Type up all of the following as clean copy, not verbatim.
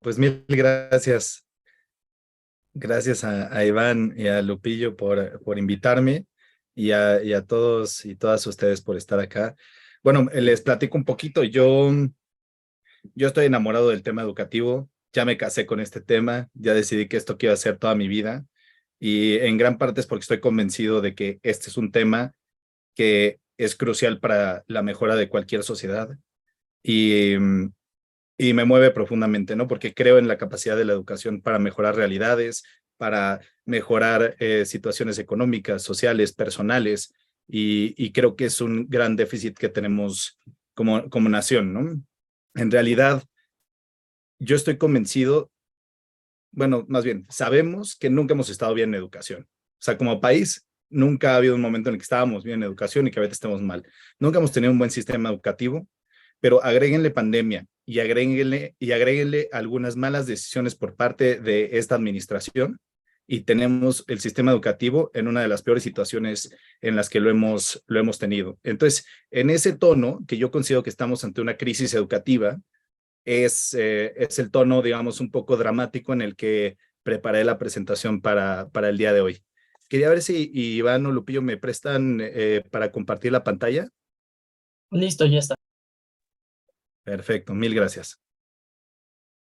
Pues mil gracias. Gracias a Iván y a Lupillo por invitarme y a todos y todas ustedes por estar acá. Bueno, les platico un poquito. Yo estoy enamorado del tema educativo. Ya me casé con este tema. Ya decidí que esto quiero hacer toda mi vida. Y en gran parte es porque estoy convencido de que este es un tema que es crucial para la mejora de cualquier sociedad. Y, y me mueve profundamente, ¿no? Porque creo en la capacidad de la educación para mejorar realidades, para mejorar situaciones económicas, sociales, personales, y creo que es un gran déficit que tenemos como nación, ¿no? En realidad, yo estoy convencido, bueno, más bien, sabemos que nunca hemos estado bien en educación. O sea, como país, nunca ha habido un momento en el que estábamos bien en educación y que a veces estemos mal. Nunca hemos tenido un buen sistema educativo, pero agréguenle pandemia y agréguenle algunas malas decisiones por parte de esta administración y tenemos el sistema educativo en una de las peores situaciones en las que lo hemos tenido. Entonces, en ese tono, que yo considero que estamos ante una crisis educativa, es el tono, digamos, un poco dramático en el que preparé la presentación para el día de hoy. Quería ver si Iván o Lupillo me prestan para compartir la pantalla. Listo, ya está. Perfecto, mil gracias.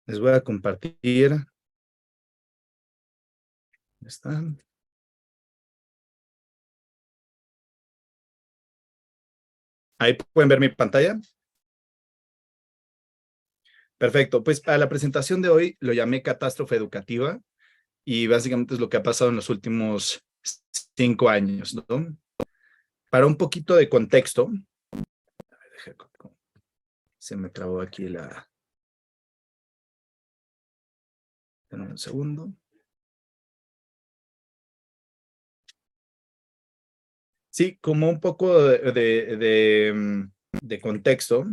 Les voy a compartir. ¿Está? Ahí pueden ver mi pantalla. Perfecto, pues para la presentación de hoy lo llamé catástrofe educativa y básicamente es lo que ha pasado en los últimos 5 años, ¿no? Para un poquito de contexto, se me trabó aquí la... Espera un segundo. Sí, como un poco de contexto.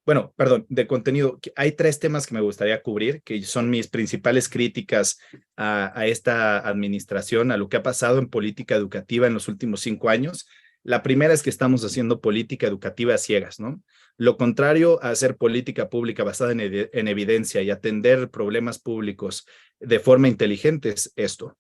Bueno, perdón, de contenido. Hay tres temas que me gustaría cubrir, que son mis principales críticas a esta administración, a lo que ha pasado en política educativa en los últimos 5 años. La primera es que estamos haciendo política educativa a ciegas, ¿no? Lo contrario a hacer política pública basada en evidencia y atender problemas públicos de forma inteligente es esto.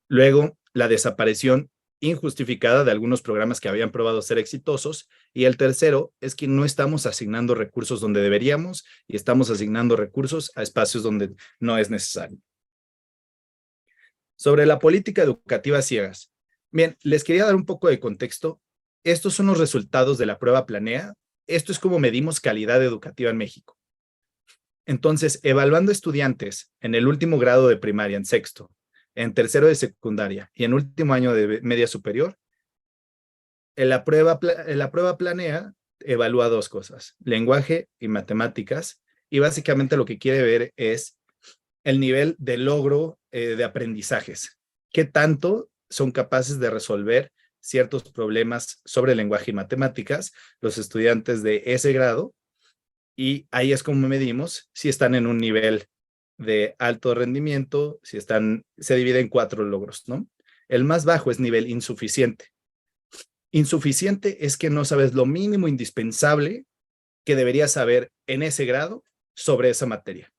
Luego, la desaparición injustificada de algunos programas que habían probado ser exitosos. Y el tercero es que no estamos asignando recursos donde deberíamos y estamos asignando recursos a espacios donde no es necesario. Sobre la política educativa ciegas. Bien, les quería dar un poco de contexto. Estos son los resultados de la prueba Planea. Esto es como medimos calidad educativa en México. Entonces, evaluando estudiantes en el último grado de primaria, en sexto, en tercero de secundaria y en último año de media superior, en la prueba Planea evalúa dos cosas, lenguaje y matemáticas, y básicamente lo que quiere ver es el nivel de logro de aprendizajes. ¿Qué tanto son capaces de resolver ciertos problemas sobre lenguaje y matemáticas los estudiantes de ese grado? Y ahí es como medimos si están en un nivel de alto rendimiento, si se divide en 4 logros, ¿no? El más bajo es nivel insuficiente. Insuficiente es que no sabes lo mínimo indispensable que deberías saber en ese grado sobre esa materia.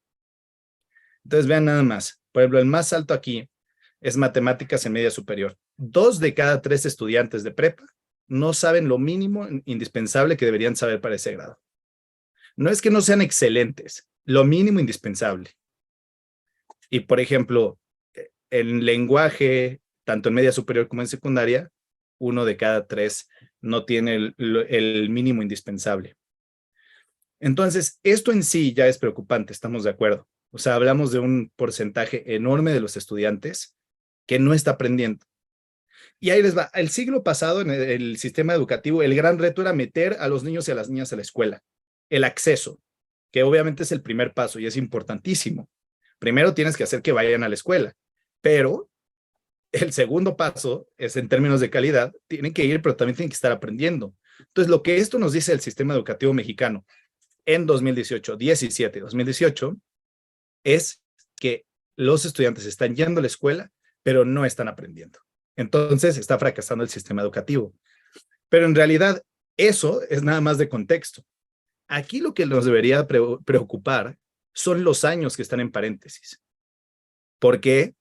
Entonces vean nada más. Por ejemplo, el más alto aquí es matemáticas en media superior. 2 de cada 3 estudiantes de prepa no saben lo mínimo indispensable que deberían saber para ese grado. No es que no sean excelentes, lo mínimo indispensable. Y por ejemplo, en lenguaje, tanto en media superior como en secundaria, 1 de cada 3 no tiene el mínimo indispensable. Entonces, esto en sí ya es preocupante, estamos de acuerdo. O sea, hablamos de un porcentaje enorme de los estudiantes que no está aprendiendo. Y ahí les va. El siglo pasado, en el sistema educativo, el gran reto era meter a los niños y a las niñas a la escuela. El acceso, que obviamente es el primer paso y es importantísimo. Primero tienes que hacer que vayan a la escuela, pero el segundo paso es en términos de calidad, tienen que ir, pero también tienen que estar aprendiendo. Entonces, lo que esto nos dice el sistema educativo mexicano en 2018 es que los estudiantes están yendo a la escuela, pero no están aprendiendo. Entonces, está fracasando el sistema educativo. Pero en realidad, eso es nada más de contexto. Aquí lo que nos debería preocupar son los años que están en paréntesis. ¿Por qué?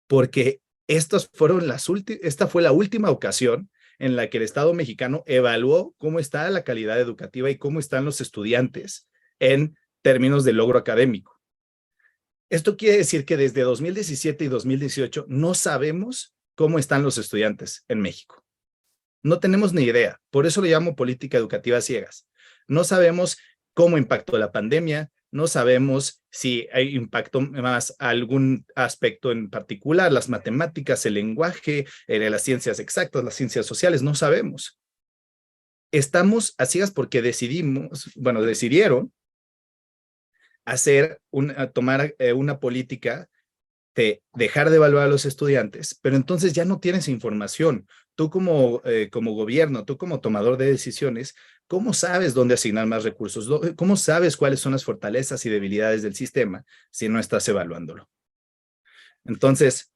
Porque esta fue la última ocasión en la que el Estado mexicano evaluó cómo está la calidad educativa y cómo están los estudiantes en términos de logro académico. Esto quiere decir que desde 2017 y 2018 no sabemos cómo están los estudiantes en México. No tenemos ni idea. Por eso le llamo política educativa ciegas. No sabemos cómo impactó la pandemia, no sabemos si hay impacto más algún aspecto en particular, las matemáticas, el lenguaje, las ciencias exactas, las ciencias sociales, no sabemos. Estamos a ciegas porque decidieron tomar una política de dejar de evaluar a los estudiantes, pero entonces ya no tienes información. Tú como gobierno, tú como tomador de decisiones, ¿cómo sabes dónde asignar más recursos? ¿Cómo sabes cuáles son las fortalezas y debilidades del sistema si no estás evaluándolo? Entonces,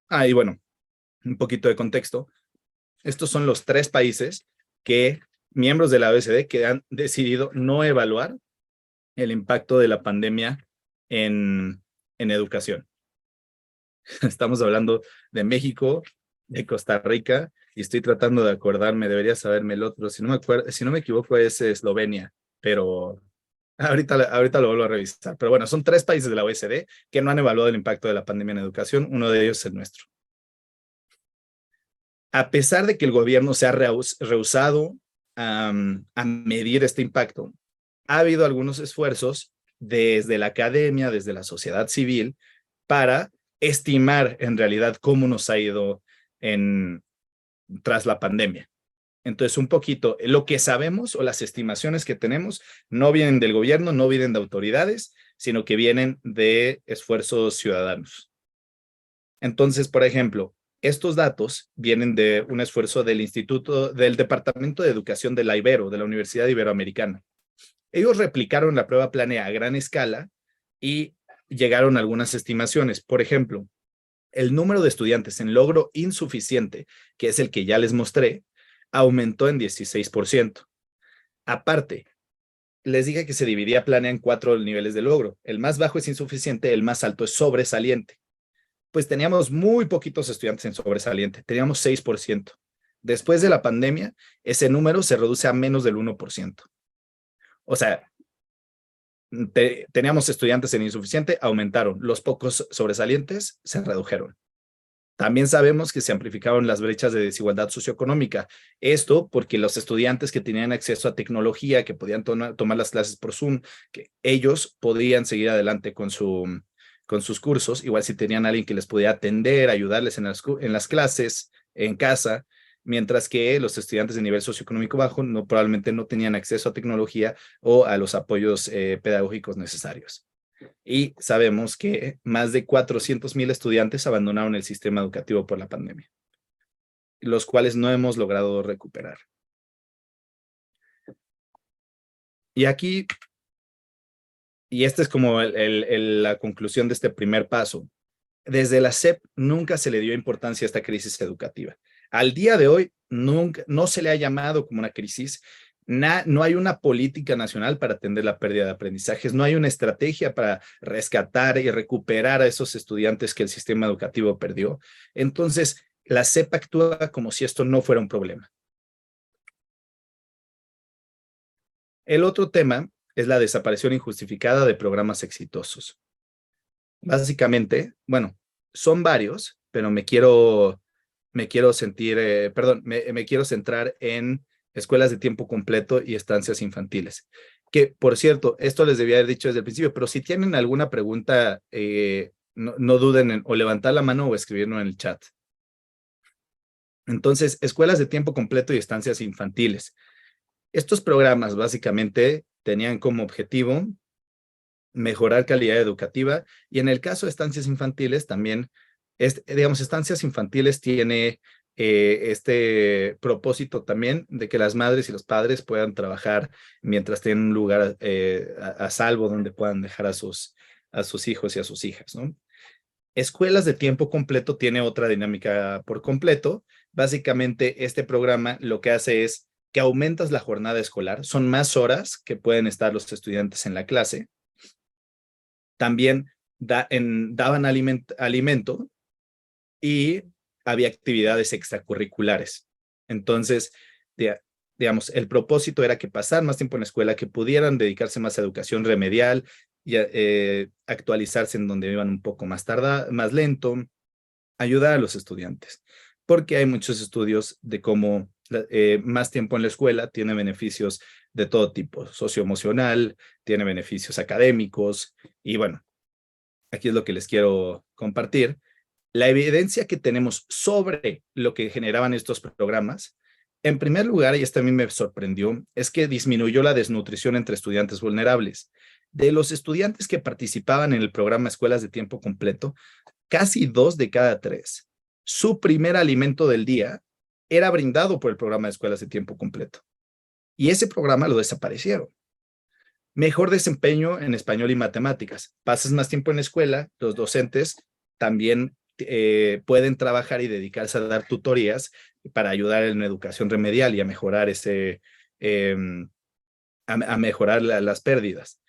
y bueno, un poquito de contexto. Estos son los 3 países miembros de la OECD, que han decidido no evaluar el impacto de la pandemia en educación. Estamos hablando de México, de Costa Rica, y estoy tratando de acordarme, debería saberme el otro, si no me equivoco es Eslovenia, pero ahorita lo vuelvo a revisar. Pero bueno, son 3 países de la OECD que no han evaluado el impacto de la pandemia en educación, uno de ellos es el nuestro. A pesar de que el gobierno se ha rehusado a medir este impacto, ha habido algunos esfuerzos desde la academia, desde la sociedad civil, para estimar en realidad cómo nos ha ido tras la pandemia. Entonces, un poquito, lo que sabemos o las estimaciones que tenemos no vienen del gobierno, no vienen de autoridades, sino que vienen de esfuerzos ciudadanos. Entonces, por ejemplo, estos datos vienen de un esfuerzo del Departamento de Educación de la Ibero, de la Universidad Iberoamericana. Ellos replicaron la prueba Planea a gran escala y llegaron a algunas estimaciones. Por ejemplo, el número de estudiantes en logro insuficiente, que es el que ya les mostré, aumentó en 16%. Aparte, les dije que se dividía Planea en 4 niveles de logro. El más bajo es insuficiente, el más alto es sobresaliente. Pues teníamos muy poquitos estudiantes en sobresaliente, teníamos 6%. Después de la pandemia, ese número se reduce a menos del 1%. O sea, teníamos estudiantes en insuficiente, aumentaron. Los pocos sobresalientes se redujeron. También sabemos que se amplificaron las brechas de desigualdad socioeconómica. Esto porque los estudiantes que tenían acceso a tecnología, que podían tomar las clases por Zoom, que ellos podían seguir adelante con sus cursos, igual si tenían alguien que les podía atender, ayudarles en las clases, en casa, mientras que los estudiantes de nivel socioeconómico bajo probablemente no tenían acceso a tecnología o a los apoyos pedagógicos necesarios. Y sabemos que más de 400,000 estudiantes abandonaron el sistema educativo por la pandemia, los cuales no hemos logrado recuperar. Y aquí, y esta es como la conclusión de este primer paso, desde la SEP nunca se le dio importancia a esta crisis educativa. Al día de hoy no se le ha llamado como una crisis. No hay una política nacional para atender la pérdida de aprendizajes, no hay una estrategia para rescatar y recuperar a esos estudiantes que el sistema educativo perdió. Entonces, la SEP actúa como si esto no fuera un problema. El otro tema es la desaparición injustificada de programas exitosos. Básicamente, bueno, son varios, pero me quiero centrar en escuelas de tiempo completo y estancias infantiles. Que, por cierto, esto les debía haber dicho desde el principio, pero si tienen alguna pregunta, no duden en o levantar la mano o escribirlo en el chat. Entonces, escuelas de tiempo completo y estancias infantiles. Estos programas básicamente tenían como objetivo mejorar calidad educativa y en el caso de estancias infantiles también, estancias infantiles tiene este propósito también de que las madres y los padres puedan trabajar mientras tienen un lugar a salvo donde puedan dejar a sus hijos y a sus hijas, ¿no? Escuelas de tiempo completo tiene otra dinámica por completo. Básicamente, este programa lo que hace es que aumentas la jornada escolar, son más horas que pueden estar los estudiantes en la clase, También daban alimento y había actividades extracurriculares. Entonces, digamos, el propósito era que pasaran más tiempo en la escuela, que pudieran dedicarse más a educación remedial y actualizarse en donde iban un poco más lento, ayudar a los estudiantes, porque hay muchos estudios de cómo más tiempo en la escuela tiene beneficios de todo tipo, socioemocional, tiene beneficios académicos, y bueno, aquí es lo que les quiero compartir. La evidencia que tenemos sobre lo que generaban estos programas, en primer lugar, y esto a mí me sorprendió, es que disminuyó la desnutrición entre estudiantes vulnerables. De los estudiantes que participaban en el programa Escuelas de Tiempo Completo, casi 2 de cada 3, su primer alimento del día era brindado por el programa de Escuelas de Tiempo Completo. Y ese programa lo desaparecieron. Mejor desempeño en español y matemáticas. Pasas más tiempo en la escuela, los docentes también pueden trabajar y dedicarse a dar tutorías para ayudar en la educación remedial y a mejorar a mejorar las pérdidas.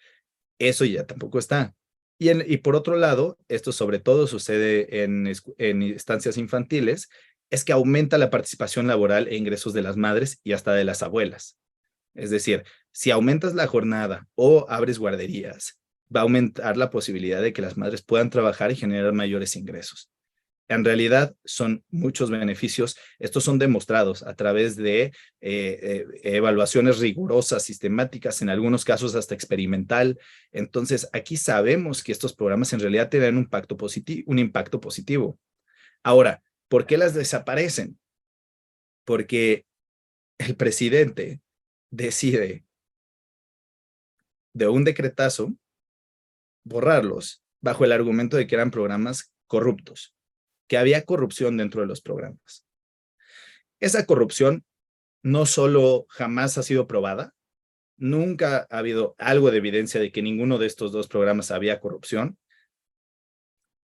Eso ya tampoco está. Y por otro lado, esto sobre todo sucede en instancias infantiles, es que aumenta la participación laboral e ingresos de las madres y hasta de las abuelas. Es decir, si aumentas la jornada o abres guarderías, va a aumentar la posibilidad de que las madres puedan trabajar y generar mayores ingresos. En realidad son muchos beneficios. Estos son demostrados a través de evaluaciones rigurosas, sistemáticas, en algunos casos hasta experimental. Entonces, aquí sabemos que estos programas en realidad tienen un impacto positivo. Ahora, ¿por qué las desaparecen? Porque el presidente decide de un decretazo borrarlos bajo el argumento de que eran programas corruptos, que había corrupción dentro de los programas. Esa corrupción no solo jamás ha sido probada, nunca ha habido algo de evidencia de que ninguno de estos dos programas había corrupción,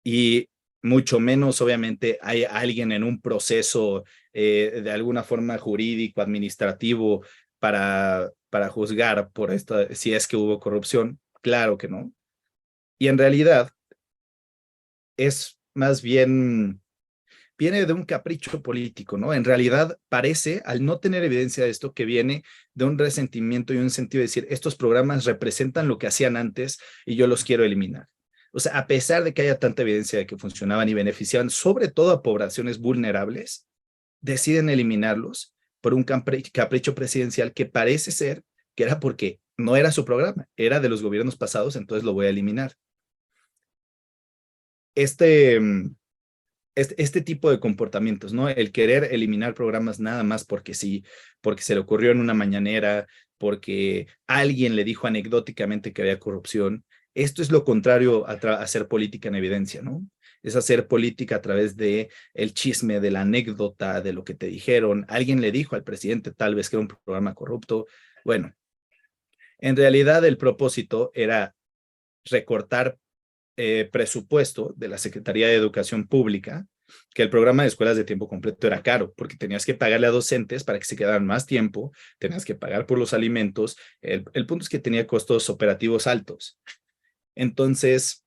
y mucho menos, obviamente, hay alguien en un proceso de alguna forma jurídico, administrativo, para juzgar por esto, si es que hubo corrupción. Claro que no. Y en realidad es más bien, viene de un capricho político, ¿no? En realidad parece, al no tener evidencia de esto, que viene de un resentimiento y un sentido de decir, estos programas representan lo que hacían antes y yo los quiero eliminar. O sea, a pesar de que haya tanta evidencia de que funcionaban y beneficiaban sobre todo a poblaciones vulnerables, deciden eliminarlos por un capricho presidencial que parece ser que era porque no era su programa, era de los gobiernos pasados, entonces lo voy a eliminar. Este, este tipo de comportamientos, ¿no? El querer eliminar programas nada más porque sí, porque se le ocurrió en una mañanera, porque alguien le dijo anecdóticamente que había corrupción. Esto es lo contrario a hacer política en evidencia, ¿no? Es hacer política a través de el chisme, de la anécdota, de lo que te dijeron. Alguien le dijo al presidente tal vez que era un programa corrupto. Bueno, en realidad el propósito era recortar presupuesto de la Secretaría de Educación Pública, que el programa de escuelas de tiempo completo era caro, porque tenías que pagarle a docentes para que se quedaran más tiempo, tenías que pagar por los alimentos. El punto es que tenía costos operativos altos. Entonces,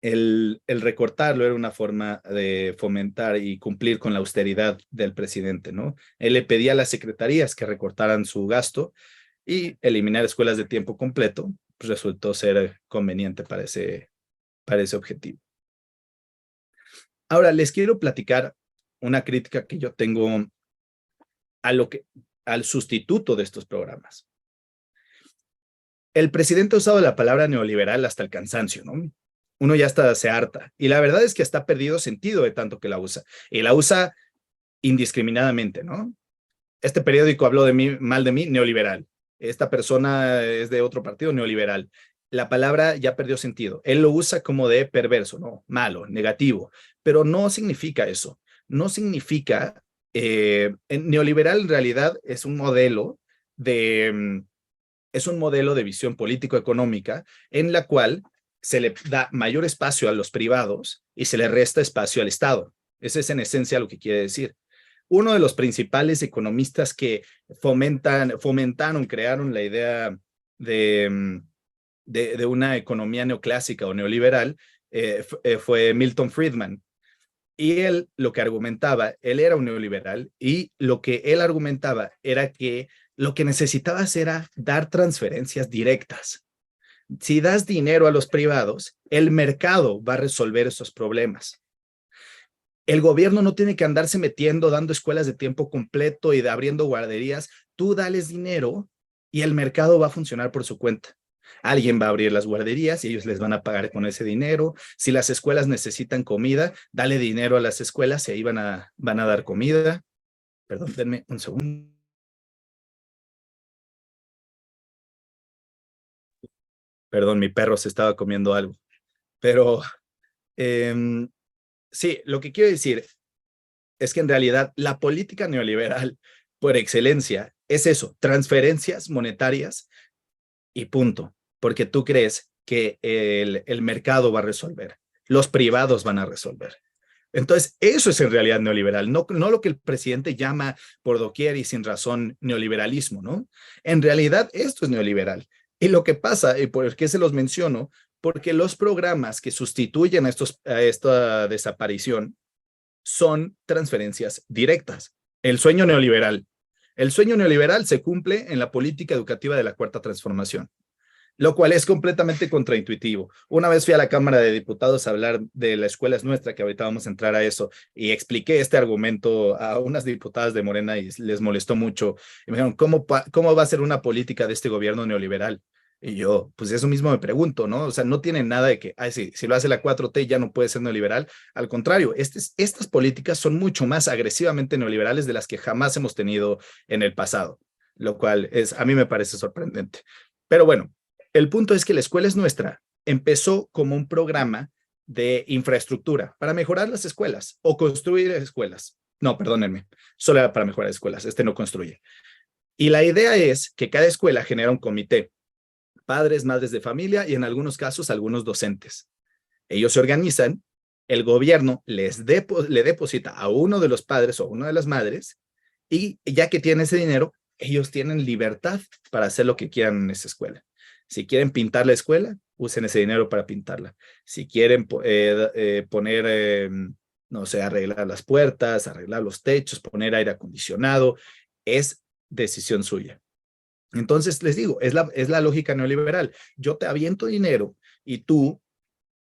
el recortarlo era una forma de fomentar y cumplir con la austeridad del presidente, ¿no? Él le pedía a las secretarías que recortaran su gasto, y eliminar escuelas de tiempo completo pues resultó ser conveniente para ese objetivo. Ahora, les quiero platicar una crítica que yo tengo al sustituto de estos programas. El presidente ha usado la palabra neoliberal hasta el cansancio, ¿no? Uno ya hasta se harta. Y la verdad es que está perdido sentido de tanto que la usa. Y la usa indiscriminadamente, ¿no? Este periódico habló mal de mí, neoliberal. Esta persona es de otro partido, neoliberal. La palabra ya perdió sentido. Él lo usa como de perverso, ¿no? Malo, negativo, pero no significa eso. No significa, neoliberal en realidad es un modelo de visión político-económica en la cual se le da mayor espacio a los privados y se le resta espacio al Estado. Ese es en esencia lo que quiere decir. Uno de los principales economistas que fomentaron, crearon la idea de de una economía neoclásica o neoliberal fue Milton Friedman. Y él lo que argumentaba, él era un neoliberal y lo que él argumentaba era que lo que necesitabas era dar transferencias directas. Si das dinero a los privados, el mercado va a resolver esos problemas. El gobierno no tiene que andarse metiendo, dando escuelas de tiempo completo y abriendo guarderías. Tú dales dinero y el mercado va a funcionar por su cuenta. Alguien va a abrir las guarderías y ellos les van a pagar con ese dinero. Si las escuelas necesitan comida, dale dinero a las escuelas y ahí van a dar comida. Perdón, denme un segundo. Perdón, mi perro se estaba comiendo algo. Pero sí, lo que quiero decir es que en realidad la política neoliberal por excelencia es eso, transferencias monetarias y punto, porque tú crees que el mercado va a resolver, los privados van a resolver. Entonces, eso es en realidad neoliberal, no lo que el presidente llama por doquier y sin razón neoliberalismo, ¿no? En realidad, esto es neoliberal. Y lo que pasa, y por qué se los menciono, porque los programas que sustituyen a esta desaparición son transferencias directas. El sueño neoliberal. El sueño neoliberal se cumple en la política educativa de la Cuarta Transformación, lo cual es completamente contraintuitivo. Una vez fui a la Cámara de Diputados a hablar de la escuela es nuestra, que ahorita vamos a entrar a eso, y expliqué este argumento a unas diputadas de Morena y les molestó mucho. Y me dijeron, ¿cómo va a ser una política de este gobierno neoliberal? Y yo, pues eso mismo me pregunto, ¿no? O sea, no tiene nada de que, ay, sí, si lo hace la 4T ya no puede ser neoliberal. Al contrario, estas políticas son mucho más agresivamente neoliberales de las que jamás hemos tenido en el pasado, lo cual a mí me parece sorprendente. Pero bueno, el punto es que la escuela es nuestra. Empezó como un programa de infraestructura para mejorar las escuelas o construir escuelas. No, perdónenme, solo era para mejorar escuelas. Este no construye. Y la idea es que cada escuela genera un comité, padres, madres de familia y en algunos casos algunos docentes. Ellos se organizan, el gobierno le deposita a uno de los padres o a una de las madres y ya que tienen ese dinero, ellos tienen libertad para hacer lo que quieran en esa escuela. Si quieren pintar la escuela, usen ese dinero para pintarla. Si quieren poner, no sé, arreglar las puertas, arreglar los techos, poner aire acondicionado, es decisión suya. Entonces, les digo, es la lógica neoliberal. Yo te aviento dinero y tú,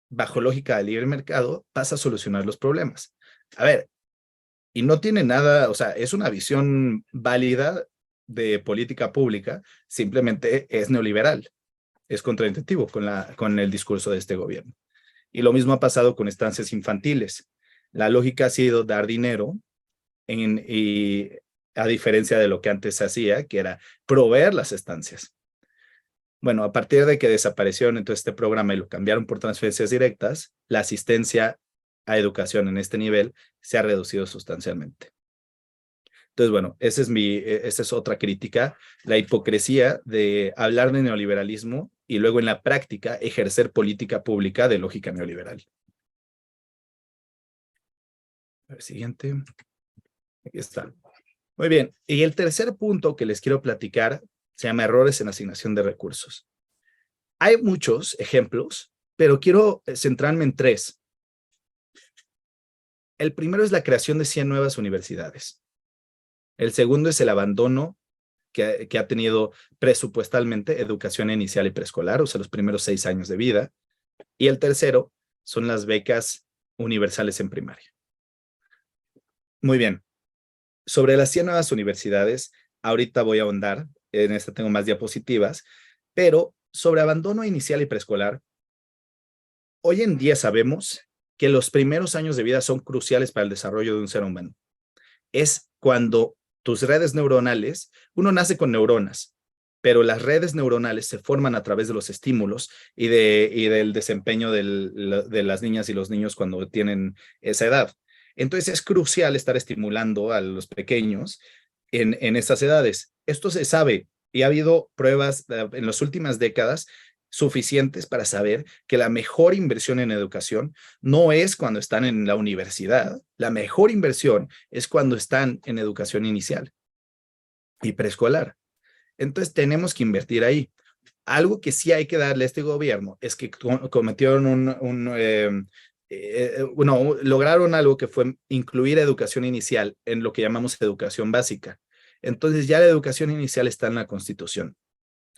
bajo lógica de libre mercado, vas a solucionar los problemas. A ver, y no tiene nada, o sea, es una visión válida de política pública, simplemente es neoliberal, es contraintuitivo con el discurso de este gobierno. Y lo mismo ha pasado con estancias infantiles. La lógica ha sido dar dinero y a diferencia de lo que antes se hacía, que era proveer las estancias. Bueno, a partir de que desaparecieron entonces este programa y lo cambiaron por transferencias directas, la asistencia a educación en este nivel se ha reducido sustancialmente. Entonces, bueno, esa es otra crítica, la hipocresía de hablar de neoliberalismo y luego en la práctica ejercer política pública de lógica neoliberal. A ver, siguiente. Aquí está. Muy bien, y el tercer punto que les quiero platicar se llama errores en asignación de recursos. Hay muchos ejemplos, pero quiero centrarme en tres. El primero es la creación de 100 nuevas universidades. El segundo es el abandono que ha tenido presupuestalmente educación inicial y preescolar, o sea, los primeros 6 años de vida. Y el tercero son las becas universales en primaria. Muy bien. Sobre las 100 nuevas universidades, ahorita voy a ahondar, en esta tengo más diapositivas, pero sobre abandono inicial y preescolar, hoy en día sabemos que los primeros años de vida son cruciales para el desarrollo de un ser humano. Es cuando tus redes neuronales, uno nace con neuronas, pero las redes neuronales se forman a través de los estímulos y del desempeño de las niñas y los niños cuando tienen esa edad. Entonces es crucial estar estimulando a los pequeños en estas edades. Esto se sabe y ha habido pruebas en las últimas décadas suficientes para saber que la mejor inversión en educación no es cuando están en la universidad. La mejor inversión es cuando están en educación inicial y preescolar. Entonces tenemos que invertir ahí. Algo que sí hay que darle a este gobierno es que cometieron lograron algo que fue incluir educación inicial en lo que llamamos educación básica. Entonces ya la educación inicial está en la Constitución.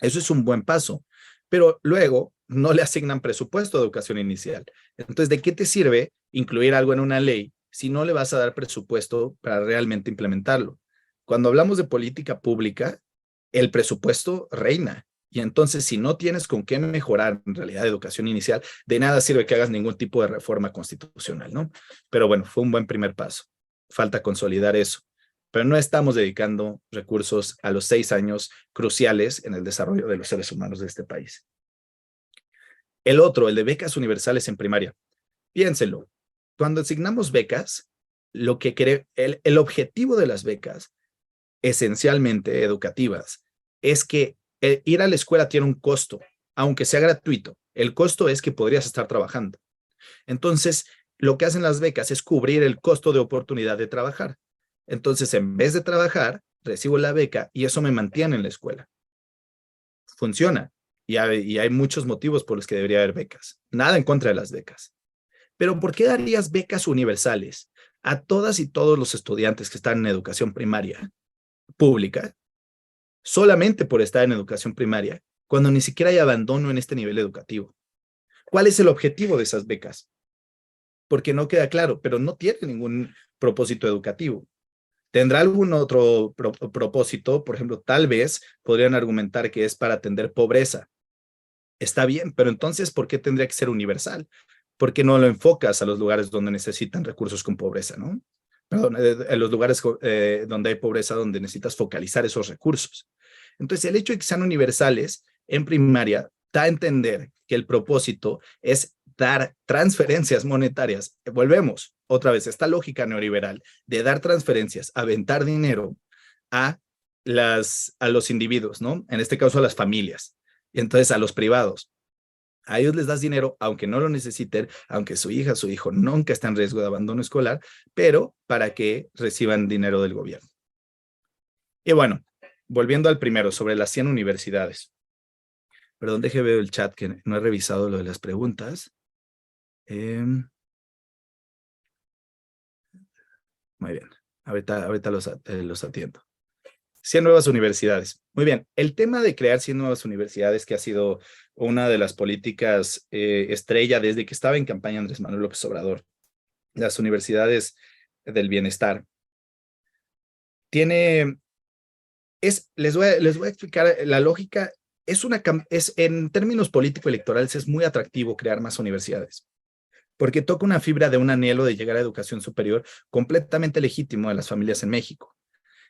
Eso es un buen paso, pero luego no le asignan presupuesto a educación inicial. Entonces, ¿de qué te sirve incluir algo en una ley si no le vas a dar presupuesto para realmente implementarlo? Cuando hablamos de política pública, el presupuesto reina. Y entonces, si no tienes con qué mejorar en realidad educación inicial, de nada sirve que hagas ningún tipo de reforma constitucional, ¿no? Pero bueno, fue un buen primer paso. Falta consolidar eso. Pero no estamos dedicando recursos a los 6 años cruciales en el desarrollo de los seres humanos de este país. El otro, el de becas universales en primaria. Piénselo. Cuando asignamos becas, el objetivo de las becas, esencialmente educativas, es que ir a la escuela tiene un costo, aunque sea gratuito. El costo es que podrías estar trabajando. Entonces, lo que hacen las becas es cubrir el costo de oportunidad de trabajar. Entonces, en vez de trabajar, recibo la beca y eso me mantiene en la escuela. Funciona. Y hay muchos motivos por los que debería haber becas. Nada en contra de las becas. Pero ¿por qué darías becas universales a todas y todos los estudiantes que están en educación primaria pública solamente por estar en educación primaria cuando ni siquiera hay abandono en este nivel educativo? ¿Cuál es el objetivo de esas becas? Porque no queda claro, pero no tiene ningún propósito educativo. ¿Tendrá algún otro propósito? Por ejemplo, tal vez podrían argumentar que es para atender pobreza. Está bien, pero entonces, ¿por qué tendría que ser universal? ¿Por qué no lo enfocas a los lugares donde necesitan recursos con pobreza, no? Perdón, en los lugares donde hay pobreza, donde necesitas focalizar esos recursos. Entonces, el hecho de que sean universales en primaria da a entender que el propósito es dar transferencias monetarias. Volvemos otra vez, esta lógica neoliberal de dar transferencias, aventar dinero a los individuos, ¿no? En este caso a las familias, y entonces a los privados. A ellos les das dinero, aunque no lo necesiten, aunque su hija, su hijo nunca está en riesgo de abandono escolar, pero para que reciban dinero del gobierno. Y bueno, volviendo al primero, sobre las 100 universidades. Perdón, déjeme ver el chat, que no he revisado lo de las preguntas. Muy bien, ahorita los atiendo. 100 nuevas universidades. Muy bien, el tema de crear 100 nuevas universidades, que ha sido una de las políticas estrella desde que estaba en campaña Andrés Manuel López Obrador, las universidades del bienestar. Les voy a explicar la lógica. En términos político-electorales es muy atractivo crear más universidades, porque toca una fibra de un anhelo de llegar a educación superior completamente legítimo de las familias en México.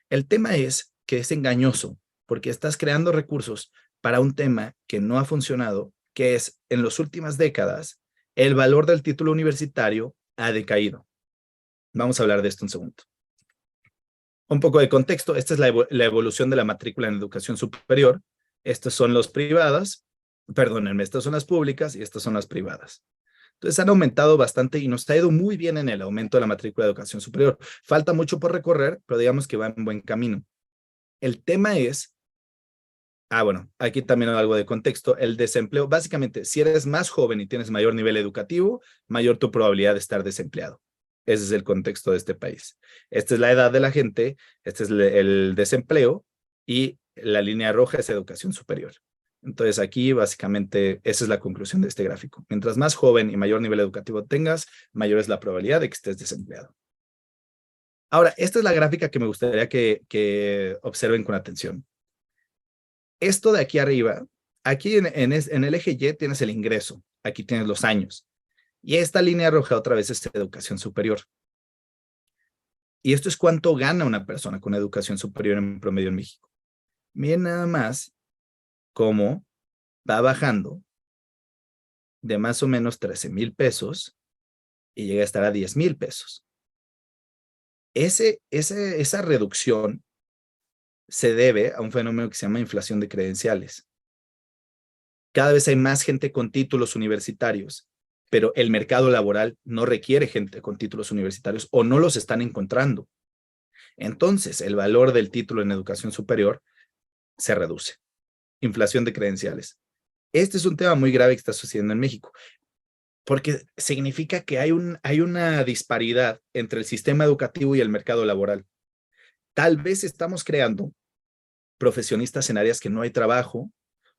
El tema es que es engañoso, porque estás creando recursos para un tema que no ha funcionado, que es, en las últimas décadas, el valor del título universitario ha decaído. Vamos a hablar de esto un segundo. Un poco de contexto, esta es la evolución de la matrícula en educación superior. Estas son las privadas, perdónenme, estas son las públicas y estas son las privadas. Entonces han aumentado bastante y nos ha ido muy bien en el aumento de la matrícula de educación superior. Falta mucho por recorrer, pero digamos que va en buen camino. El tema es, bueno, aquí también algo de contexto, el desempleo. Básicamente, si eres más joven y tienes mayor nivel educativo, mayor tu probabilidad de estar desempleado. Ese es el contexto de este país. Esta es la edad de la gente, este es el desempleo y la línea roja es educación superior. Entonces aquí básicamente esa es la conclusión de este gráfico. Mientras más joven y mayor nivel educativo tengas, mayor es la probabilidad de que estés desempleado. Ahora, esta es la gráfica que me gustaría que observen con atención. Esto de aquí arriba, aquí en el eje Y tienes el ingreso, aquí tienes los años. Y esta línea roja otra vez es educación superior. Y esto es cuánto gana una persona con educación superior en promedio en México. Miren nada más cómo va bajando de más o menos 13,000 pesos y llega a estar a 10,000 pesos. Esa reducción se debe a un fenómeno que se llama inflación de credenciales. Cada vez hay más gente con títulos universitarios, pero el mercado laboral no requiere gente con títulos universitarios o no los están encontrando. Entonces, el valor del título en educación superior se reduce. Inflación de credenciales. Este es un tema muy grave que está sucediendo en México, porque significa que hay una disparidad entre el sistema educativo y el mercado laboral. Tal vez estamos creando profesionistas en áreas que no hay trabajo,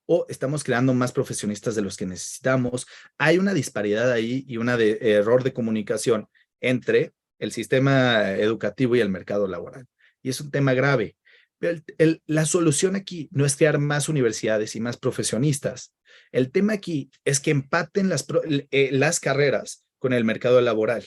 o estamos creando más profesionistas de los que necesitamos. Hay una disparidad ahí y un error de comunicación entre el sistema educativo y el mercado laboral. Y es un tema grave. Pero la solución aquí no es crear más universidades y más profesionistas. El tema aquí es que empaten las carreras con el mercado laboral.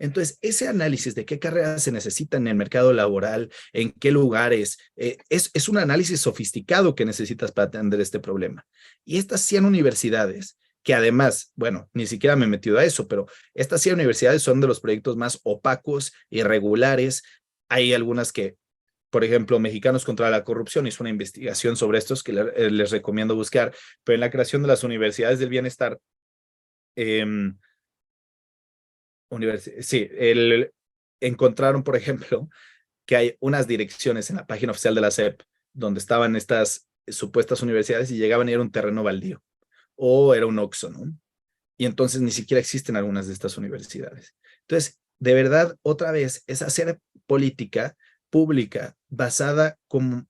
Entonces, ese análisis de qué carreras se necesitan en el mercado laboral, en qué lugares, es un análisis sofisticado que necesitas para atender este problema. Y estas 100 universidades, que además, bueno, ni siquiera me he metido a eso, pero estas 100 universidades son de los proyectos más opacos, irregulares. Hay algunas que, por ejemplo, Mexicanos contra la Corrupción hizo una investigación sobre estos que les recomiendo buscar, pero en la creación de las universidades del bienestar, eh, sí, encontraron, por ejemplo, que hay unas direcciones en la página oficial de la SEP donde estaban estas supuestas universidades y llegaban y era un terreno baldío o era un Oxxo, ¿no? Y entonces ni siquiera existen algunas de estas universidades. Entonces, de verdad, otra vez, es hacer política pública basada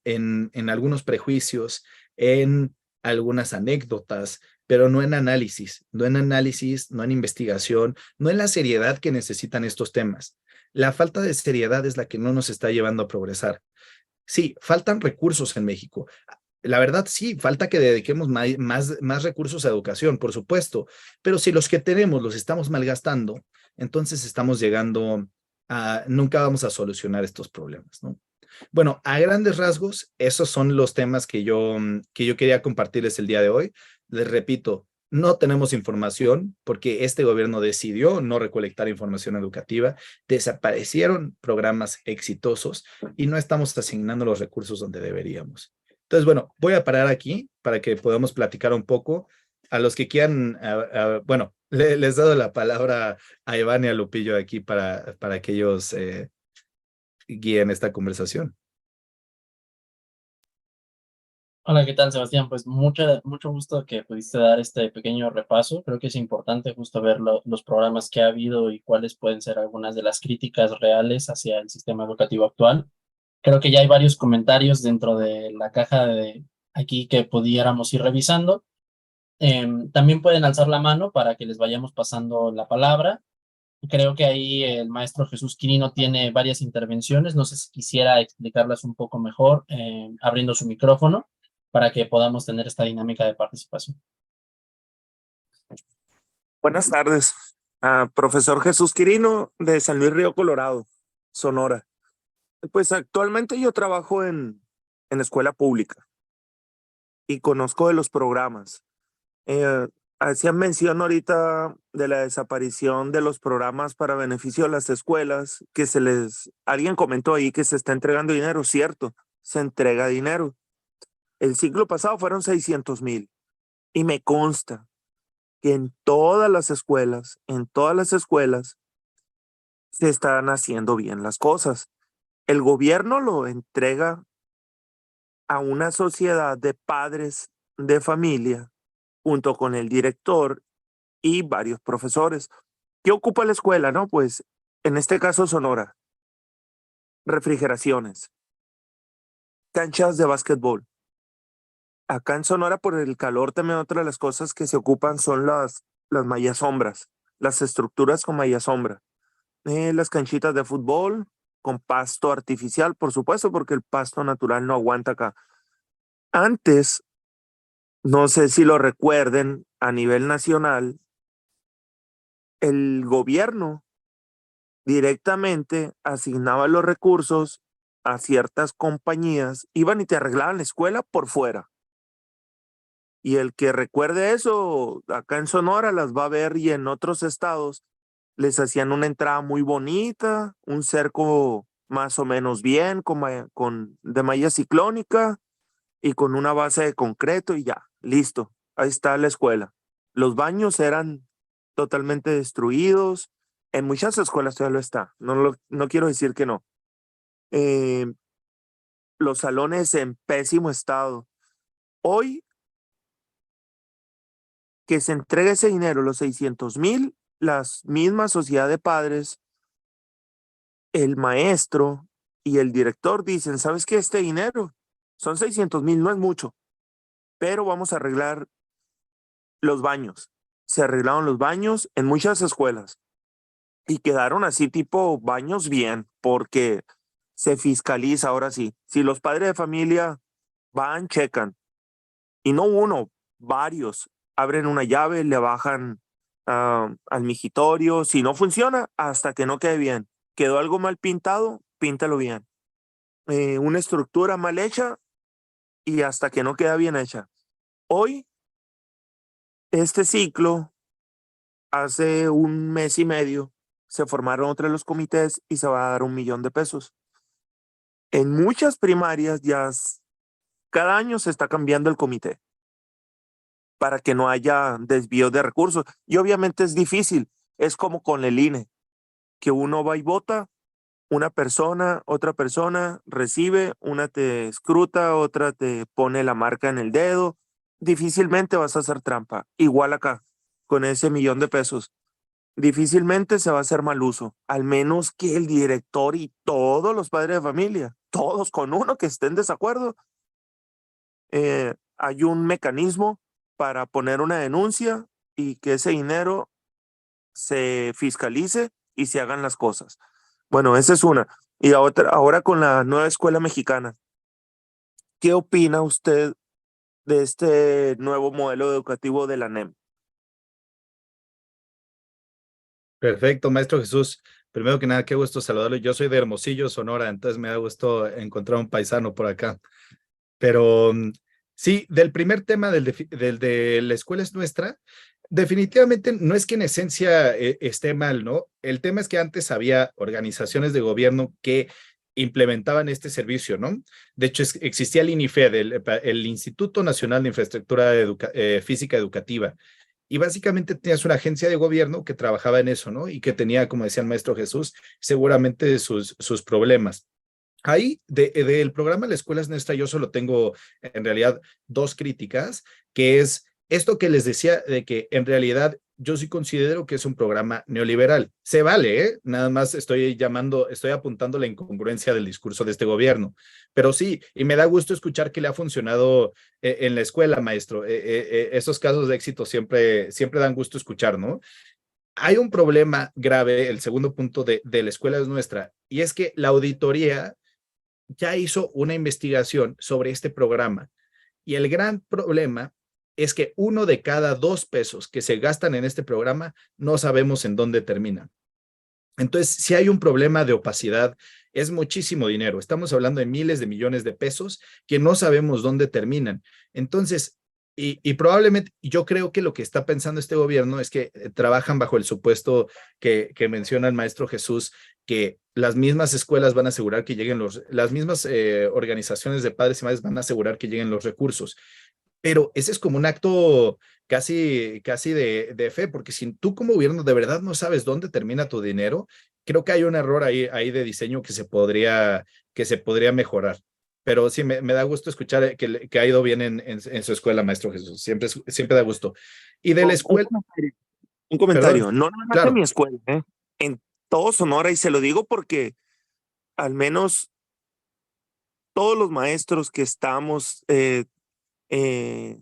en algunos prejuicios, en algunas anécdotas, pero no en análisis, no en investigación, no en la seriedad que necesitan estos temas. La falta de seriedad es la que no nos está llevando a progresar. Sí, faltan recursos en México. La verdad, sí, falta que dediquemos más recursos a educación, por supuesto, pero si los que tenemos los estamos malgastando, entonces estamos llegando nunca vamos a solucionar estos problemas, ¿no? Bueno, a grandes rasgos, esos son los temas que yo quería compartirles el día de hoy. Les repito, no tenemos información porque este gobierno decidió no recolectar información educativa, desaparecieron programas exitosos y no estamos asignando los recursos donde deberíamos. Entonces, bueno, voy a parar aquí para que podamos platicar un poco. A los que quieran, bueno, les he dado la palabra a Iván y a Lupillo aquí para que ellos guíen esta conversación. Hola, ¿qué tal, Sebastián? Pues mucho gusto que pudiste dar este pequeño repaso. Creo que es importante justo ver los programas que ha habido y cuáles pueden ser algunas de las críticas reales hacia el sistema educativo actual. Creo que ya hay varios comentarios dentro de la caja de aquí que pudiéramos ir revisando. También pueden alzar la mano para que les vayamos pasando la palabra. Creo que ahí el maestro Jesús Quirino tiene varias intervenciones. No sé si quisiera explicarlas un poco mejor, abriendo su micrófono para que podamos tener esta dinámica de participación. Buenas tardes, profesor Jesús Quirino de San Luis Río Colorado, Sonora. Pues actualmente yo trabajo en escuela pública y conozco de los programas. Hacían mención ahorita de la desaparición de los programas para beneficio de las escuelas, que alguien comentó ahí que se está entregando dinero, cierto, se entrega dinero. El ciclo pasado fueron 600,000 y me consta que en todas las escuelas se están haciendo bien las cosas. El gobierno lo entrega a una sociedad de padres de familia junto con el director y varios profesores. ¿Qué ocupa la escuela? No, pues en este caso Sonora, refrigeraciones, canchas de básquetbol. Acá en Sonora por el calor también otra de las cosas que se ocupan son las mallas sombras, las estructuras con malla sombra. Las canchitas de fútbol con pasto artificial, por supuesto, porque el pasto natural no aguanta acá. Antes, no sé si lo recuerden, a nivel nacional, el gobierno directamente asignaba los recursos a ciertas compañías, iban y te arreglaban la escuela por fuera. Y el que recuerde eso, acá en Sonora las va a ver y en otros estados les hacían una entrada muy bonita, un cerco más o menos bien, de malla ciclónica y con una base de concreto y ya, listo. Ahí está la escuela. Los baños eran totalmente destruidos. En muchas escuelas todavía lo está. No quiero decir que no. Eh, los salones en pésimo estado. Hoy que se entregue ese dinero, los 600,000, las mismas sociedad de padres, el maestro y el director dicen, ¿sabes qué? Este dinero son 600,000, no es mucho, pero vamos a arreglar los baños. Se arreglaron los baños en muchas escuelas y quedaron así tipo baños bien, porque se fiscaliza ahora sí. Si los padres de familia van, checan, y no uno, varios, abren una llave, le bajan al migitorio. Si no funciona, hasta que no quede bien. Quedó algo mal pintado, píntalo bien. Una estructura mal hecha y hasta que no queda bien hecha. Hoy, este ciclo, hace un mes y medio, se formaron otros los comités y se va a dar 1,000,000 de pesos. En muchas primarias cada año se está cambiando el comité para que no haya desvío de recursos. Y obviamente es difícil, es como con el INE, que uno va y vota, una persona, otra persona recibe, una te escruta, otra te pone la marca en el dedo. Difícilmente vas a hacer trampa. Igual acá, con ese 1,000,000 de pesos. Difícilmente se va a hacer mal uso, al menos que el director y todos los padres de familia, todos con uno que estén en desacuerdo, hay un mecanismo para poner una denuncia y que ese dinero se fiscalice y se hagan las cosas. Bueno, esa es una. Y ahora con la nueva escuela mexicana, ¿qué opina usted de este nuevo modelo educativo de la NEM? Perfecto, maestro Jesús. Primero que nada, qué gusto saludarlo. Yo soy de Hermosillo, Sonora, entonces me da gusto encontrar un paisano por acá. Pero sí, del primer tema del de la escuela es nuestra, definitivamente no es que en esencia esté mal, ¿no? El tema es que antes había organizaciones de gobierno que implementaban este servicio, ¿no? De hecho, existía el INIFED, el Instituto Nacional de Infraestructura Física Educativa, y básicamente tenías una agencia de gobierno que trabajaba en eso, ¿no? Y que tenía, como decía el maestro Jesús, seguramente sus problemas. Ahí, del programa La Escuela es Nuestra, yo solo tengo en realidad dos críticas, que es esto que les decía de que en realidad yo sí considero que es un programa neoliberal. Se vale, ¿eh? Nada más estoy apuntando la incongruencia del discurso de este gobierno. Pero sí, y me da gusto escuchar que le ha funcionado en la escuela, maestro. Esos casos de éxito siempre dan gusto escuchar, ¿no? Hay un problema grave, el segundo punto de La Escuela es Nuestra, y es que la auditoría ya hizo una investigación sobre este programa y el gran problema es que 1 de cada 2 pesos que se gastan en este programa no sabemos en dónde terminan. Entonces, si hay un problema de opacidad, es muchísimo dinero. Estamos hablando de miles de millones de pesos que no sabemos dónde terminan. Entonces, y probablemente yo creo que lo que está pensando este gobierno es que trabajan bajo el supuesto que menciona el maestro Jesús, que las mismas escuelas van a asegurar que lleguen las mismas organizaciones de padres y madres van a asegurar que lleguen los recursos. Pero ese es como un acto casi de fe, porque si tú como gobierno de verdad no sabes dónde termina tu dinero, creo que hay un error ahí de diseño que se podría mejorar. Pero sí, me da gusto escuchar que ha ido bien en su escuela, maestro Jesús. Siempre da gusto. Y de la escuela, Un perdón, comentario, no nada más en claro, mi escuela, en todo Sonora, y se lo digo porque al menos todos los maestros que estamos eh, en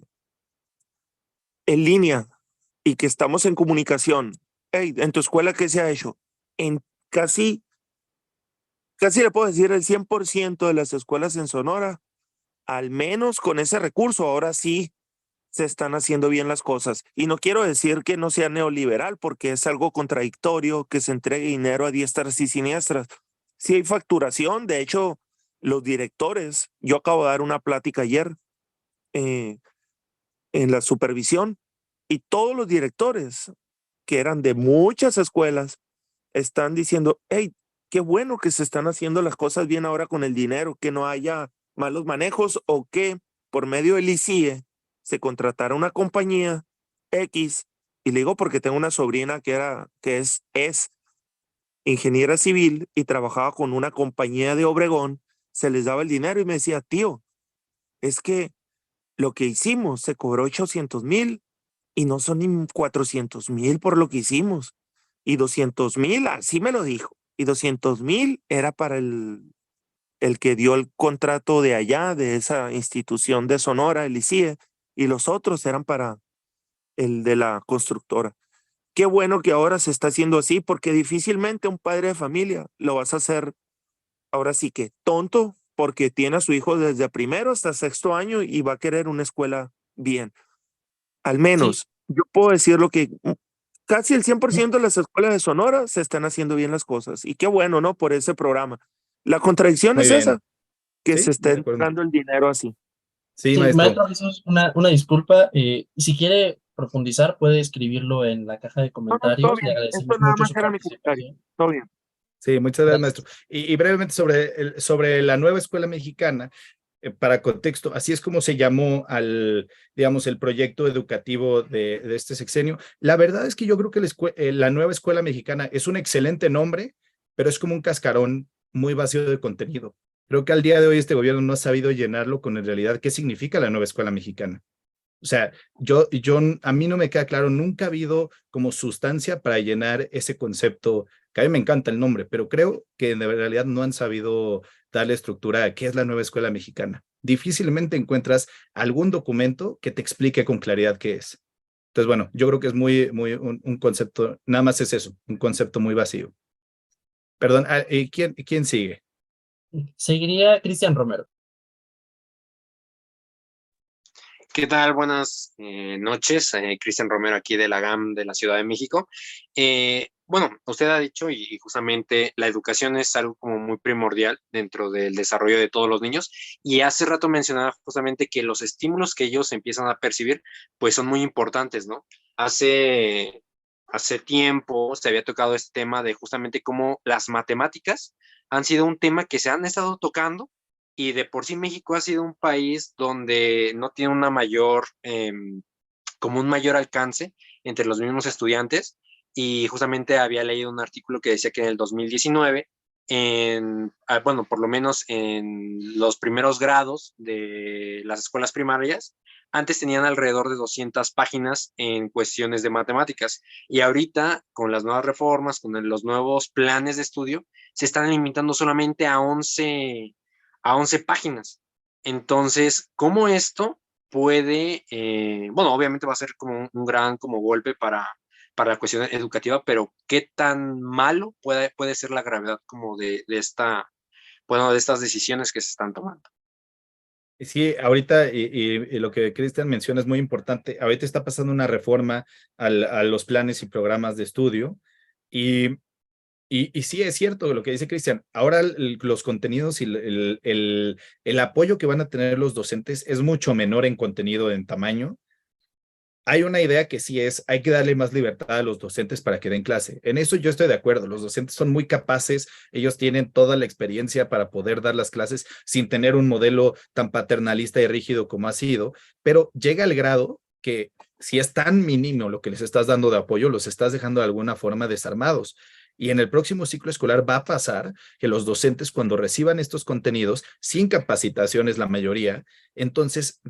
línea y que estamos en comunicación. Hey, en tu escuela, ¿qué se ha hecho? En casi le puedo decir el 100% de las escuelas en Sonora, al menos con ese recurso, ahora sí se están haciendo bien las cosas. Y no quiero decir que no sea neoliberal, porque es algo contradictorio que se entregue dinero a diestras y siniestras. Sí hay facturación, de hecho, los directores, yo acabo de dar una plática ayer eh, en la supervisión, y todos los directores que eran de muchas escuelas están diciendo, hey, qué bueno que se están haciendo las cosas bien ahora con el dinero, que no haya malos manejos o que por medio del ICIE se contratara una compañía X. Y le digo porque tengo una sobrina que es ingeniera civil y trabajaba con una compañía de Obregón, se les daba el dinero y me decía, tío, es que lo que hicimos se cobró 800,000 y no son ni 400,000 por lo que hicimos. Y 200,000, así me lo dijo. Y 200,000 era para el que dio el contrato de allá, de esa institución de Sonora, el ICIE, y los otros eran para el de la constructora. Qué bueno que ahora se está haciendo así, porque difícilmente un padre de familia lo vas a hacer ahora sí que tonto, porque tiene a su hijo desde primero hasta sexto año y va a querer una escuela bien. Al Sí, menos yo puedo decir lo que casi el 100% de las escuelas de Sonora se están haciendo bien las cosas. Y qué bueno, ¿no? Por ese programa. La contradicción Muy es esa, bien. que se Sí, está de acuerdo. entrando el dinero así. Sí, sí, maestro. maestro Jesús, una disculpa. Si quiere profundizar, puede escribirlo en la caja de No, no, todo comentarios. Le bien. Esto agradecemos nada mucho más su era mi comentario. participación. Todo bien. Sí, muchas gracias, maestro. Gracias. Y brevemente sobre la nueva escuela mexicana, para contexto, así es como se llamó digamos, el proyecto educativo de este sexenio. La verdad es que yo creo que la nueva escuela mexicana es un excelente nombre, pero es como un cascarón muy vacío de contenido. Creo que al día de hoy este gobierno no ha sabido llenarlo con en realidad qué significa la nueva escuela mexicana. O sea, a mí no me queda claro, nunca ha habido como sustancia para llenar ese concepto, que a mí me encanta el nombre, pero creo que en realidad no han sabido darle estructura a qué es la nueva escuela mexicana. Difícilmente encuentras algún documento que te explique con claridad qué es. Entonces, bueno, yo creo que es un concepto, nada más es eso, un concepto muy vacío. Perdón, ¿quién sigue? Seguiría Cristian Romero. ¿Qué tal? Buenas noches. Cristian Romero aquí de la GAM de la Ciudad de México. Bueno, usted ha dicho y justamente la educación es algo como muy primordial dentro del desarrollo de todos los niños y hace rato mencionaba justamente que los estímulos que ellos empiezan a percibir pues son muy importantes, ¿no? Hace tiempo se había tocado este tema de justamente cómo las matemáticas han sido un tema que se han estado tocando y de por sí México ha sido un país donde no tiene una mayor, como un mayor alcance entre los mismos estudiantes. Y justamente había leído un artículo que decía que en el 2019, bueno, por lo menos en los primeros grados de las escuelas primarias, antes tenían alrededor de 200 páginas en cuestiones de matemáticas. Y ahorita, con las nuevas reformas, con los nuevos planes de estudio, se están limitando solamente a 11 páginas. Entonces, ¿cómo esto puede, bueno, obviamente va a ser como un gran como golpe para la cuestión educativa, pero qué tan malo puede ser la gravedad como bueno, de estas decisiones que se están tomando? Sí, ahorita, y lo que Cristian menciona es muy importante. Ahorita está pasando una reforma a los planes y programas de estudio. Y, y sí es cierto lo que dice Cristian. Ahora los contenidos y el apoyo que van a tener los docentes es mucho menor en contenido, en tamaño. Hay una idea que sí es, hay que darle más libertad a los docentes para que den clase. En eso yo estoy de acuerdo. Los docentes son muy capaces, ellos tienen toda la experiencia para poder dar las clases sin tener un modelo tan paternalista y rígido como ha sido, pero llega al grado que si es tan mínimo lo que les estás dando de apoyo, los estás dejando de alguna forma desarmados. Y en el próximo ciclo escolar va a pasar que los docentes cuando reciban estos contenidos, sin capacitaciones la mayoría, entonces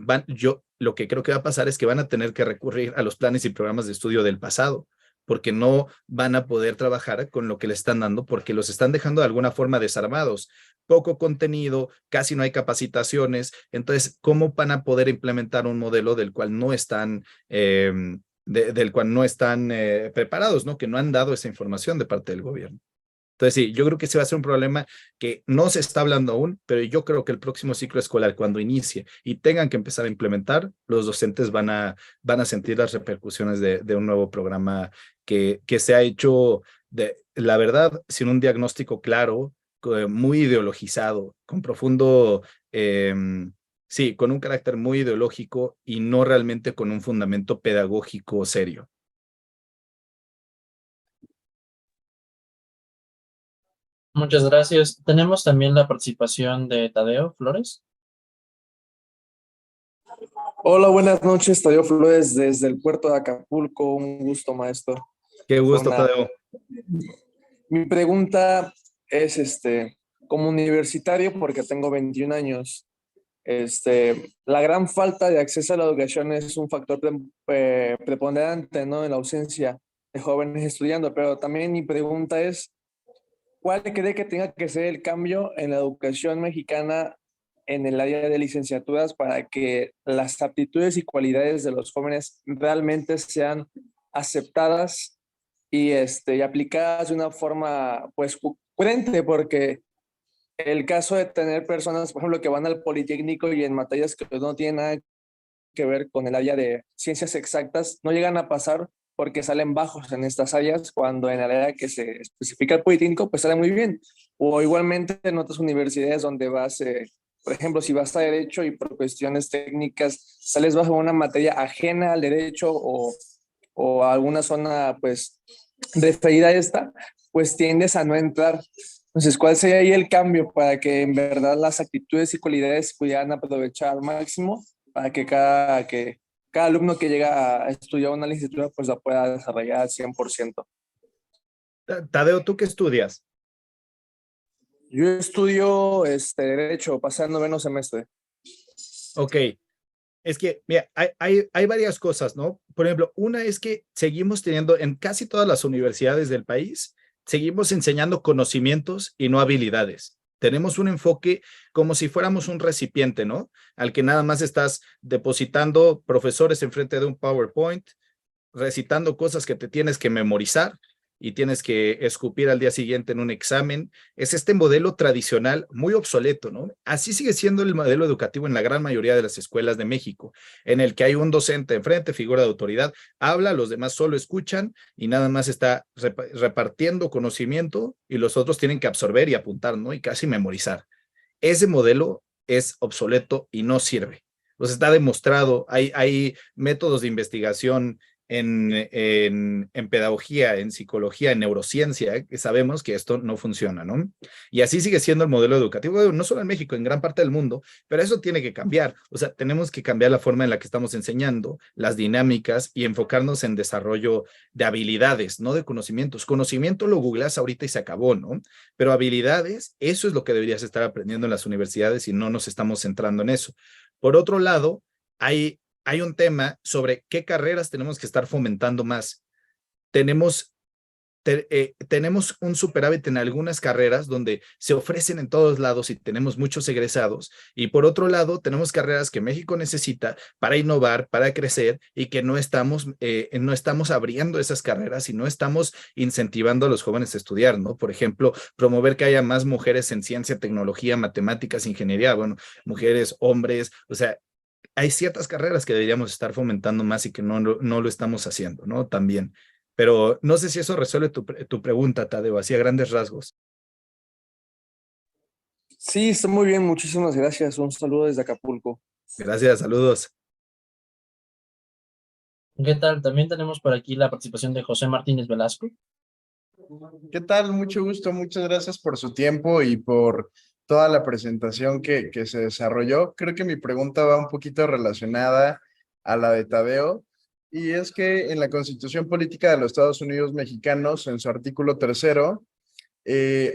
lo que creo que va a pasar es que van a tener que recurrir a los planes y programas de estudio del pasado, porque no van a poder trabajar con lo que le están dando, porque los están dejando de alguna forma desarmados. Poco contenido, casi no hay capacitaciones. Entonces, ¿cómo van a poder implementar un modelo del cual no están, preparados, ¿no? Que no han dado esa información de parte del gobierno. Entonces, sí, yo creo que ese va a ser un problema que no se está hablando aún, pero yo creo que el próximo ciclo escolar, cuando inicie y tengan que empezar a implementar, los docentes van a sentir las repercusiones de un nuevo programa que se ha hecho, la verdad, sin un diagnóstico claro, muy ideologizado, con profundo, sí, con un carácter muy ideológico y no realmente con un fundamento pedagógico serio. Muchas gracias. Tenemos también la participación de Tadeo Flores. Hola, buenas noches, Tadeo Flores desde el puerto de Acapulco. Un gusto, maestro. Qué gusto, Tadeo. Mi pregunta es, como universitario, porque tengo 21 años, La gran falta de acceso a la educación es un factor preponderante, ¿no? En la ausencia de jóvenes estudiando, pero también mi pregunta es, ¿cuál cree que tenga que ser el cambio en la educación mexicana en el área de licenciaturas para que las aptitudes y cualidades de los jóvenes realmente sean aceptadas y aplicadas de una forma, pues, coherente? Porque el caso de tener personas, por ejemplo, que van al Politécnico y en materias que no tienen nada que ver con el área de ciencias exactas, no llegan a pasar porque salen bajos en estas áreas, cuando en el área que se especifica el Politécnico, pues sale muy bien. O igualmente en otras universidades donde vas, por ejemplo, si vas a Derecho y por cuestiones técnicas sales bajo una materia ajena al Derecho o a alguna zona, pues, referida a esta, pues tiendes a no entrar. Entonces, ¿cuál sería ahí el cambio para que en verdad las actitudes y cualidades se pudieran aprovechar al máximo para que cada alumno que llega a estudiar una licenciatura pues la pueda desarrollar al 100%? Tadeo, ¿tú qué estudias? Yo estudio Derecho, pasé al 9º semestre. Ok, es que, mira, hay varias cosas, ¿no? Por ejemplo, una es que seguimos teniendo en casi todas las universidades del país, seguimos enseñando conocimientos y no habilidades. Tenemos un enfoque como si fuéramos un recipiente, ¿no? Al que nada más estás depositando profesores enfrente de un PowerPoint, recitando cosas que te tienes que memorizar y tienes que escupir al día siguiente en un examen. Es este modelo tradicional muy obsoleto, ¿no? Así sigue siendo el modelo educativo en la gran mayoría de las escuelas de México, en el que hay un docente enfrente, figura de autoridad, habla, los demás solo escuchan y nada más está repartiendo conocimiento y los otros tienen que absorber y apuntar, ¿no? Y casi memorizar. Ese modelo es obsoleto y no sirve. Pues está demostrado, hay métodos de investigación en pedagogía, en psicología, en neurociencia, que sabemos que esto no funciona, ¿no? Y así sigue siendo el modelo educativo, no solo en México, en gran parte del mundo, pero eso tiene que cambiar. O sea, tenemos que cambiar la forma en la que estamos enseñando, las dinámicas y enfocarnos en desarrollo de habilidades, no de conocimientos. Conocimiento lo googleas ahorita y se acabó, ¿no? Pero habilidades, eso es lo que deberías estar aprendiendo en las universidades y no nos estamos centrando en eso. Por otro lado, hay un tema sobre qué carreras tenemos que estar fomentando más. Tenemos un superávit en algunas carreras donde se ofrecen en todos lados y tenemos muchos egresados. Y por otro lado, tenemos carreras que México necesita para innovar, para crecer y que no estamos abriendo esas carreras y no estamos incentivando a los jóvenes a estudiar, ¿no? Por ejemplo, promover que haya más mujeres en ciencia, tecnología, matemáticas, ingeniería, bueno, mujeres, hombres, o sea, hay ciertas carreras que deberíamos estar fomentando más y que no lo estamos haciendo, ¿no? También. Pero no sé si eso resuelve tu pregunta, Tadeo, así a grandes rasgos. Sí, está muy bien, muchísimas gracias. Un saludo desde Acapulco. Gracias, saludos. ¿Qué tal? También tenemos por aquí la participación de José Martínez Velasco. ¿Qué tal? Mucho gusto, muchas gracias por su tiempo y por toda la presentación que se desarrolló. Creo que mi pregunta va un poquito relacionada a la de Tadeo, y es que en la Constitución Política de los Estados Unidos Mexicanos, en su artículo 3º,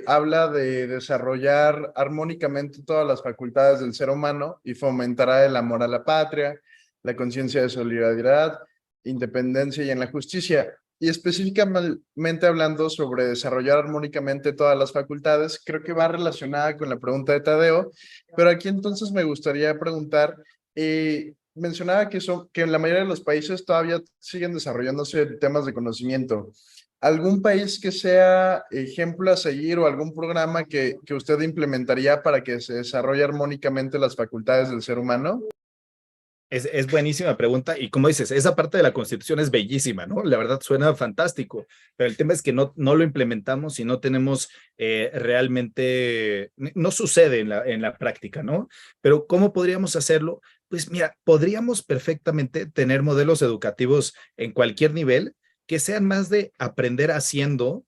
habla de desarrollar armónicamente todas las facultades del ser humano y fomentará el amor a la patria, la conciencia de solidaridad, independencia y en la justicia. Y específicamente hablando sobre desarrollar armónicamente todas las facultades, creo que va relacionada con la pregunta de Tadeo, pero aquí entonces me gustaría preguntar, mencionaba que en la mayoría de los países todavía siguen desarrollándose temas de conocimiento. ¿Algún país que sea ejemplo a seguir o algún programa que usted implementaría para que se desarrolle armónicamente las facultades del ser humano? Es buenísima pregunta y como dices, esa parte de la Constitución es bellísima, ¿no? La verdad suena fantástico, pero el tema es que no lo implementamos y no tenemos realmente, no sucede en la práctica, ¿no? Pero ¿cómo podríamos hacerlo? Pues mira, podríamos perfectamente tener modelos educativos en cualquier nivel que sean más de aprender haciendo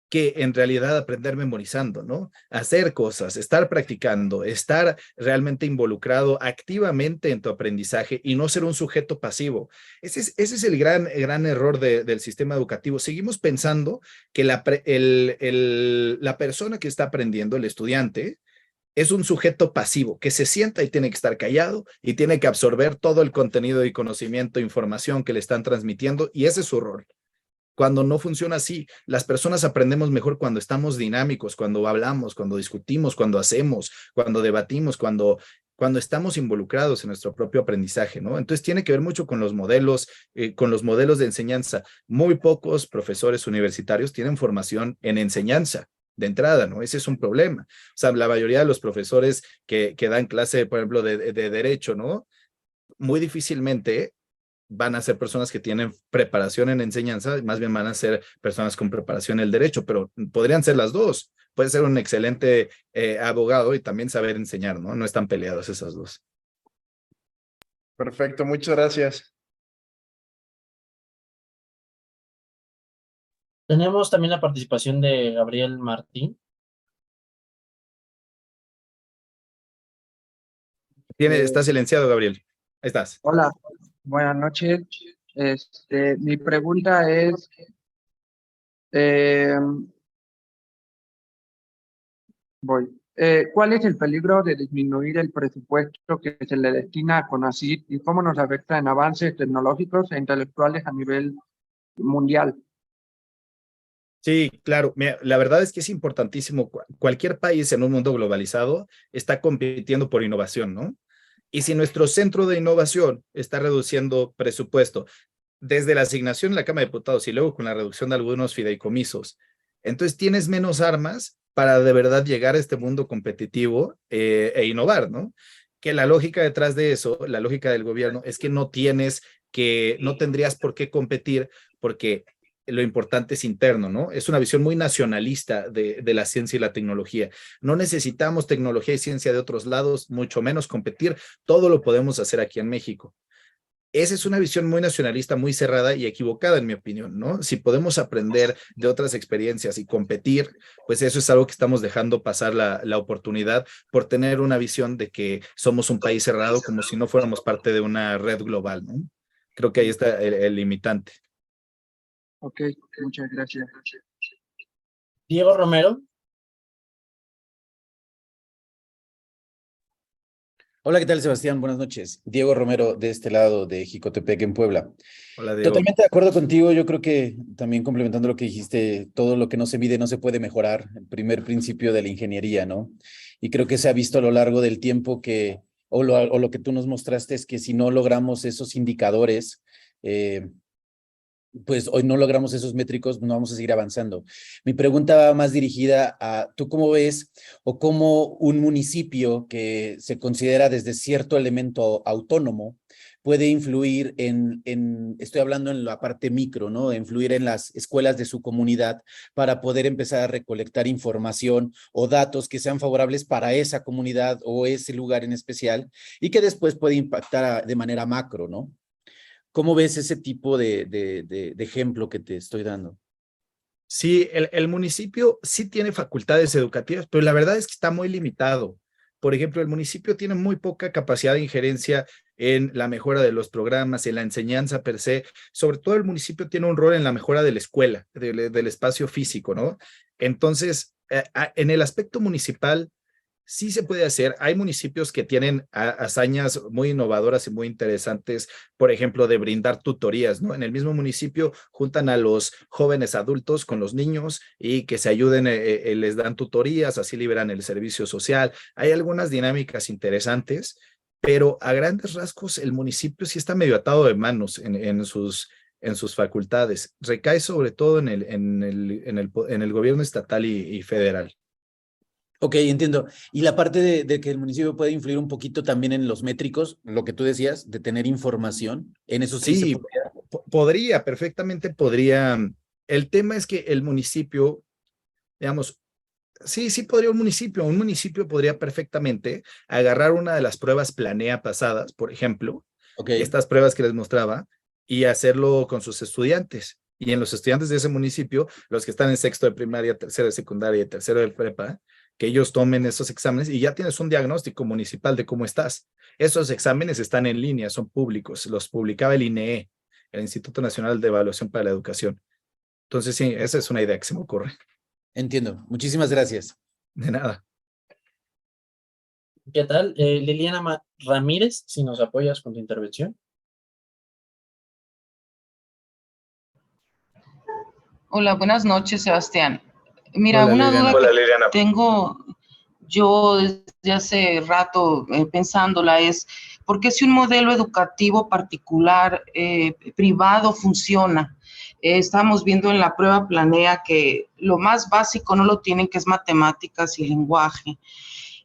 que en realidad aprender memorizando, ¿no? Hacer cosas, estar practicando, estar realmente involucrado activamente en tu aprendizaje y no ser un sujeto pasivo. Ese es el gran error del sistema educativo. Seguimos pensando que la persona que está aprendiendo, el estudiante, es un sujeto pasivo que se sienta y tiene que estar callado y tiene que absorber todo el contenido y conocimiento, información que le están transmitiendo, y ese es su rol. Cuando no funciona así, las personas aprendemos mejor cuando estamos dinámicos, cuando hablamos, cuando discutimos, cuando hacemos, cuando debatimos, cuando estamos involucrados en nuestro propio aprendizaje, ¿no? Entonces tiene que ver mucho con los modelos de enseñanza. Muy pocos profesores universitarios tienen formación en enseñanza de entrada, ¿no? Ese es un problema. O sea, la mayoría de los profesores que dan clase, por ejemplo, de derecho, ¿no? Muy difícilmente van a ser personas que tienen preparación en enseñanza, más bien van a ser personas con preparación en el derecho, pero podrían ser las dos. Puede ser un excelente abogado y también saber enseñar, ¿no? No están peleadas esas dos. Perfecto, muchas gracias. Tenemos también la participación de Gabriel Martín. Está silenciado, Gabriel. Ahí estás. Hola, buenas noches. Mi pregunta es, eh, ¿cuál es el peligro de disminuir el presupuesto que se le destina a CONACYT y cómo nos afecta en avances tecnológicos e intelectuales a nivel mundial? Sí, claro. Mira, la verdad es que es importantísimo. Cualquier país en un mundo globalizado está compitiendo por innovación, ¿no? Y si nuestro centro de innovación está reduciendo presupuesto desde la asignación en la Cámara de Diputados y luego con la reducción de algunos fideicomisos, entonces tienes menos armas para de verdad llegar a este mundo competitivo e innovar, ¿no? Que la lógica detrás de eso, la lógica del gobierno, es que no tendrías por qué competir porque lo importante es interno, ¿no? Es una visión muy nacionalista de la ciencia y la tecnología. No necesitamos tecnología y ciencia de otros lados, mucho menos competir, todo lo podemos hacer aquí en México. Esa es una visión muy nacionalista, muy cerrada y equivocada, en mi opinión, ¿no? Si podemos aprender de otras experiencias y competir, pues eso es algo que estamos dejando pasar la oportunidad por tener una visión de que somos un país cerrado como si no fuéramos parte de una red global, ¿no? Creo que ahí está el limitante. Ok, muchas gracias. Diego Romero. Hola, ¿qué tal, Sebastián? Buenas noches. Diego Romero, de este lado de Jicotepec, en Puebla. Hola, Diego. Totalmente de acuerdo contigo. Yo creo que también complementando lo que dijiste, todo lo que no se mide no se puede mejorar. El primer principio de la ingeniería, ¿no? Y creo que se ha visto a lo largo del tiempo o lo que tú nos mostraste es que si no logramos esos indicadores, pues hoy no logramos esos métricos, no vamos a seguir avanzando. Mi pregunta va más dirigida a, ¿tú cómo ves o cómo un municipio que se considera desde cierto elemento autónomo puede influir estoy hablando en la parte micro, ¿no? Influir en las escuelas de su comunidad para poder empezar a recolectar información o datos que sean favorables para esa comunidad o ese lugar en especial y que después puede impactar de manera macro, ¿no? ¿Cómo ves ese tipo de ejemplo que te estoy dando? Sí, el municipio sí tiene facultades educativas, pero la verdad es que está muy limitado. Por ejemplo, el municipio tiene muy poca capacidad de injerencia en la mejora de los programas, en la enseñanza per se. Sobre todo el municipio tiene un rol en la mejora de la escuela, del espacio físico, ¿no? Entonces, en el aspecto municipal, sí se puede hacer. Hay municipios que tienen hazañas muy innovadoras y muy interesantes, por ejemplo, de brindar tutorías, ¿no? En el mismo municipio juntan a los jóvenes adultos con los niños y que se ayuden, les dan tutorías, así liberan el servicio social. Hay algunas dinámicas interesantes, pero a grandes rasgos el municipio sí está medio atado de manos en sus facultades. Recae sobre todo en el gobierno estatal y federal. Ok, entiendo. Y la parte de que el municipio puede influir un poquito también en los métricos, lo que tú decías, de tener información, en eso sí se Sí, podría. podría, perfectamente podría. El tema es que el municipio, digamos, sí podría un municipio podría perfectamente agarrar una de las pruebas Planea pasadas, por ejemplo, Ok, estas pruebas que les mostraba, y hacerlo con sus estudiantes. Y en los estudiantes de ese municipio, los que están en sexto de primaria, tercero de secundaria y tercero de prepa, que ellos tomen esos exámenes y ya tienes un diagnóstico municipal de cómo estás. Esos exámenes están en línea, son públicos, los publicaba el INEE, el Instituto Nacional de Evaluación para la Educación. Entonces, sí, esa es una idea que se me ocurre. entiendo. Muchísimas gracias. De nada. ¿Qué tal? Liliana Ramírez, si nos apoyas con tu intervención. Hola, buenas noches, Sebastián. Mira, Hola, una Liliana. duda Hola, que Liliana. tengo yo desde hace rato pensándola es, ¿por qué si un modelo educativo particular privado funciona? Estamos viendo en la prueba Planea que lo más básico no lo tienen, que es matemáticas y lenguaje.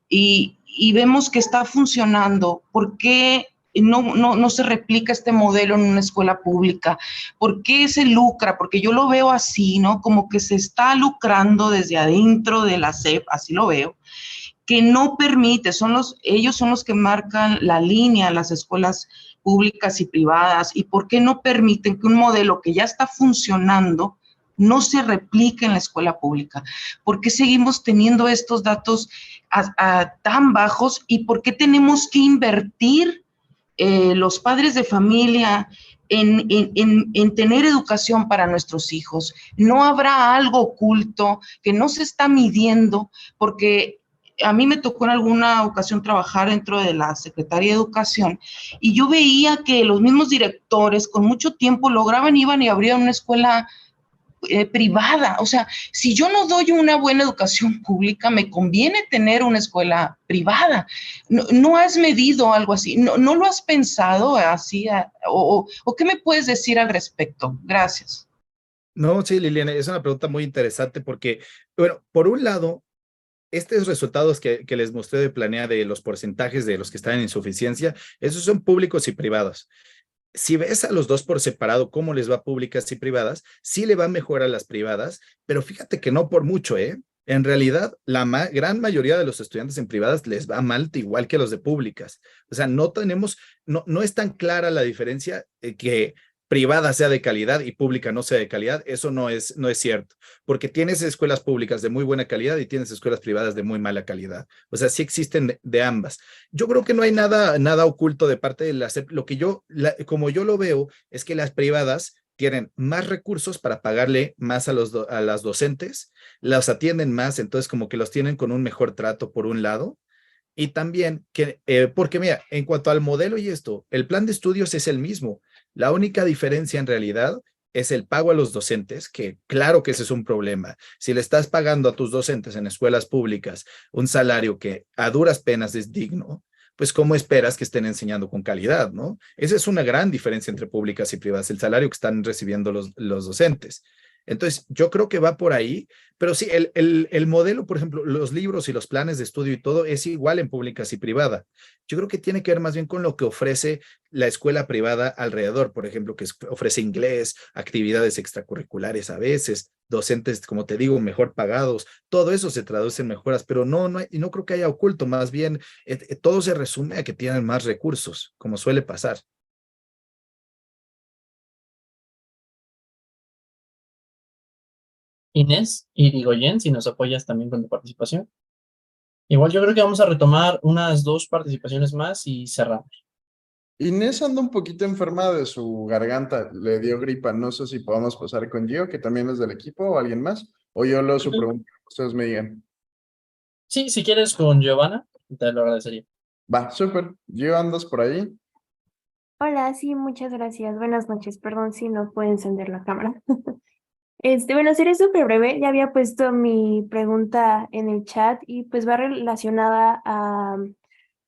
Y vemos que está funcionando. ¿Por qué no se replica este modelo en una escuela pública? ¿Por qué se lucra? Porque yo lo veo así, ¿no? Como que se está lucrando desde adentro de la SEP, así lo veo, que no permite, ellos son los que marcan la línea, las escuelas públicas y privadas, y por qué no permiten que un modelo que ya está funcionando no se replique en la escuela pública. ¿Por qué seguimos teniendo estos datos tan bajos y por qué tenemos que invertir los padres de familia en tener educación para nuestros hijos? ¿No habrá algo oculto que no se está midiendo? Porque a mí me tocó en alguna ocasión trabajar dentro de la Secretaría de Educación y yo veía que los mismos directores con mucho tiempo iban y abrían una escuela privada. O sea, si yo no doy una buena educación pública, me conviene tener una escuela privada. ¿No has medido algo así? ¿No lo has pensado así? ¿O qué me puedes decir al respecto? Gracias. No, sí, Liliana, es una pregunta muy interesante porque, bueno, por un lado, estos resultados que les mostré de Planea de los porcentajes de los que están en insuficiencia, esos son públicos y privados. Si ves a los dos por separado, cómo les va a públicas y privadas, sí le va mejor a las privadas, pero fíjate que no por mucho, ¿eh? En realidad, la gran mayoría de los estudiantes en privadas les va mal, igual que los de públicas. O sea, no es tan clara la diferencia que privada sea de calidad y pública no sea de calidad. Eso no es cierto, porque tienes escuelas públicas de muy buena calidad y tienes escuelas privadas de muy mala calidad. O sea, sí existen de ambas. Yo creo que no hay nada oculto de parte de la SEP. Como yo lo veo, es que las privadas tienen más recursos para pagarle más a las docentes, las atienden más, entonces como que los tienen con un mejor trato por un lado. Y también porque mira, en cuanto al modelo y esto, el plan de estudios es el mismo. La única diferencia en realidad es el pago a los docentes, que claro que ese es un problema. Si le estás pagando a tus docentes en escuelas públicas un salario que a duras penas es digno, pues ¿cómo esperas que estén enseñando con calidad, no? Esa es una gran diferencia entre públicas y privadas, el salario que están recibiendo los docentes. Entonces, yo creo que va por ahí, pero sí, el modelo, por ejemplo, los libros y los planes de estudio y todo es igual en públicas y privada. Yo creo que tiene que ver más bien con lo que ofrece la escuela privada alrededor, por ejemplo, que ofrece inglés, actividades extracurriculares a veces, docentes, como te digo, mejor pagados, todo eso se traduce en mejoras, pero no creo que haya oculto, más bien todo se resume a que tienen más recursos, como suele pasar. Inés Irigoyen, si nos apoyas también con tu participación. Igual yo creo que vamos a retomar unas 2 participaciones más y cerramos. Inés anda un poquito enferma de su garganta, le dio gripa. No sé si podamos pasar con Gio, que también es del equipo, o alguien más, o yo leo su pregunta, ustedes me digan. Sí, si quieres con Giovanna, te lo agradecería. Va, súper. Gio, ¿andas por ahí? Hola, sí, muchas gracias. Buenas noches. Perdón si no puedo encender la cámara. Bueno, seré súper breve. Ya había puesto mi pregunta en el chat y pues va relacionada a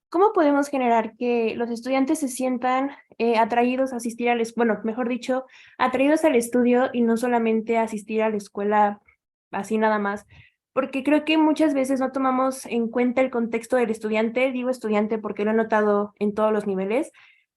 cómo podemos generar que los estudiantes se sientan atraídos a asistir bueno, mejor dicho, atraídos al estudio y no solamente asistir a la escuela así nada más. Porque creo que muchas veces no tomamos en cuenta el contexto del estudiante. Digo estudiante porque lo he notado en todos los niveles,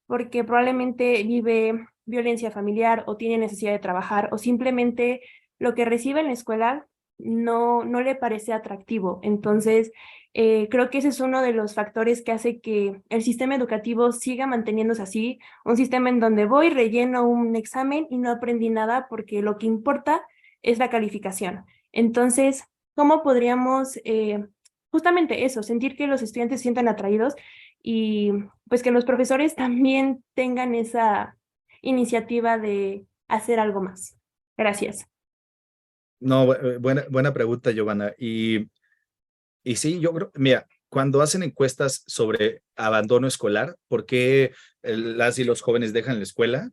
porque probablemente vive violencia familiar o tiene necesidad de trabajar o simplemente lo que recibe en la escuela no le parece atractivo. Entonces, creo que ese es uno de los factores que hace que el sistema educativo siga manteniéndose así, un sistema en donde voy, relleno un examen y no aprendí nada porque lo que importa es la calificación. Entonces, ¿cómo podríamos justamente eso, sentir que los estudiantes se sientan atraídos y pues que los profesores también tengan esa iniciativa de hacer algo más? Gracias. No, buena pregunta, Giovanna. Y sí, yo creo, mira, cuando hacen encuestas sobre abandono escolar, por qué las y los jóvenes dejan la escuela,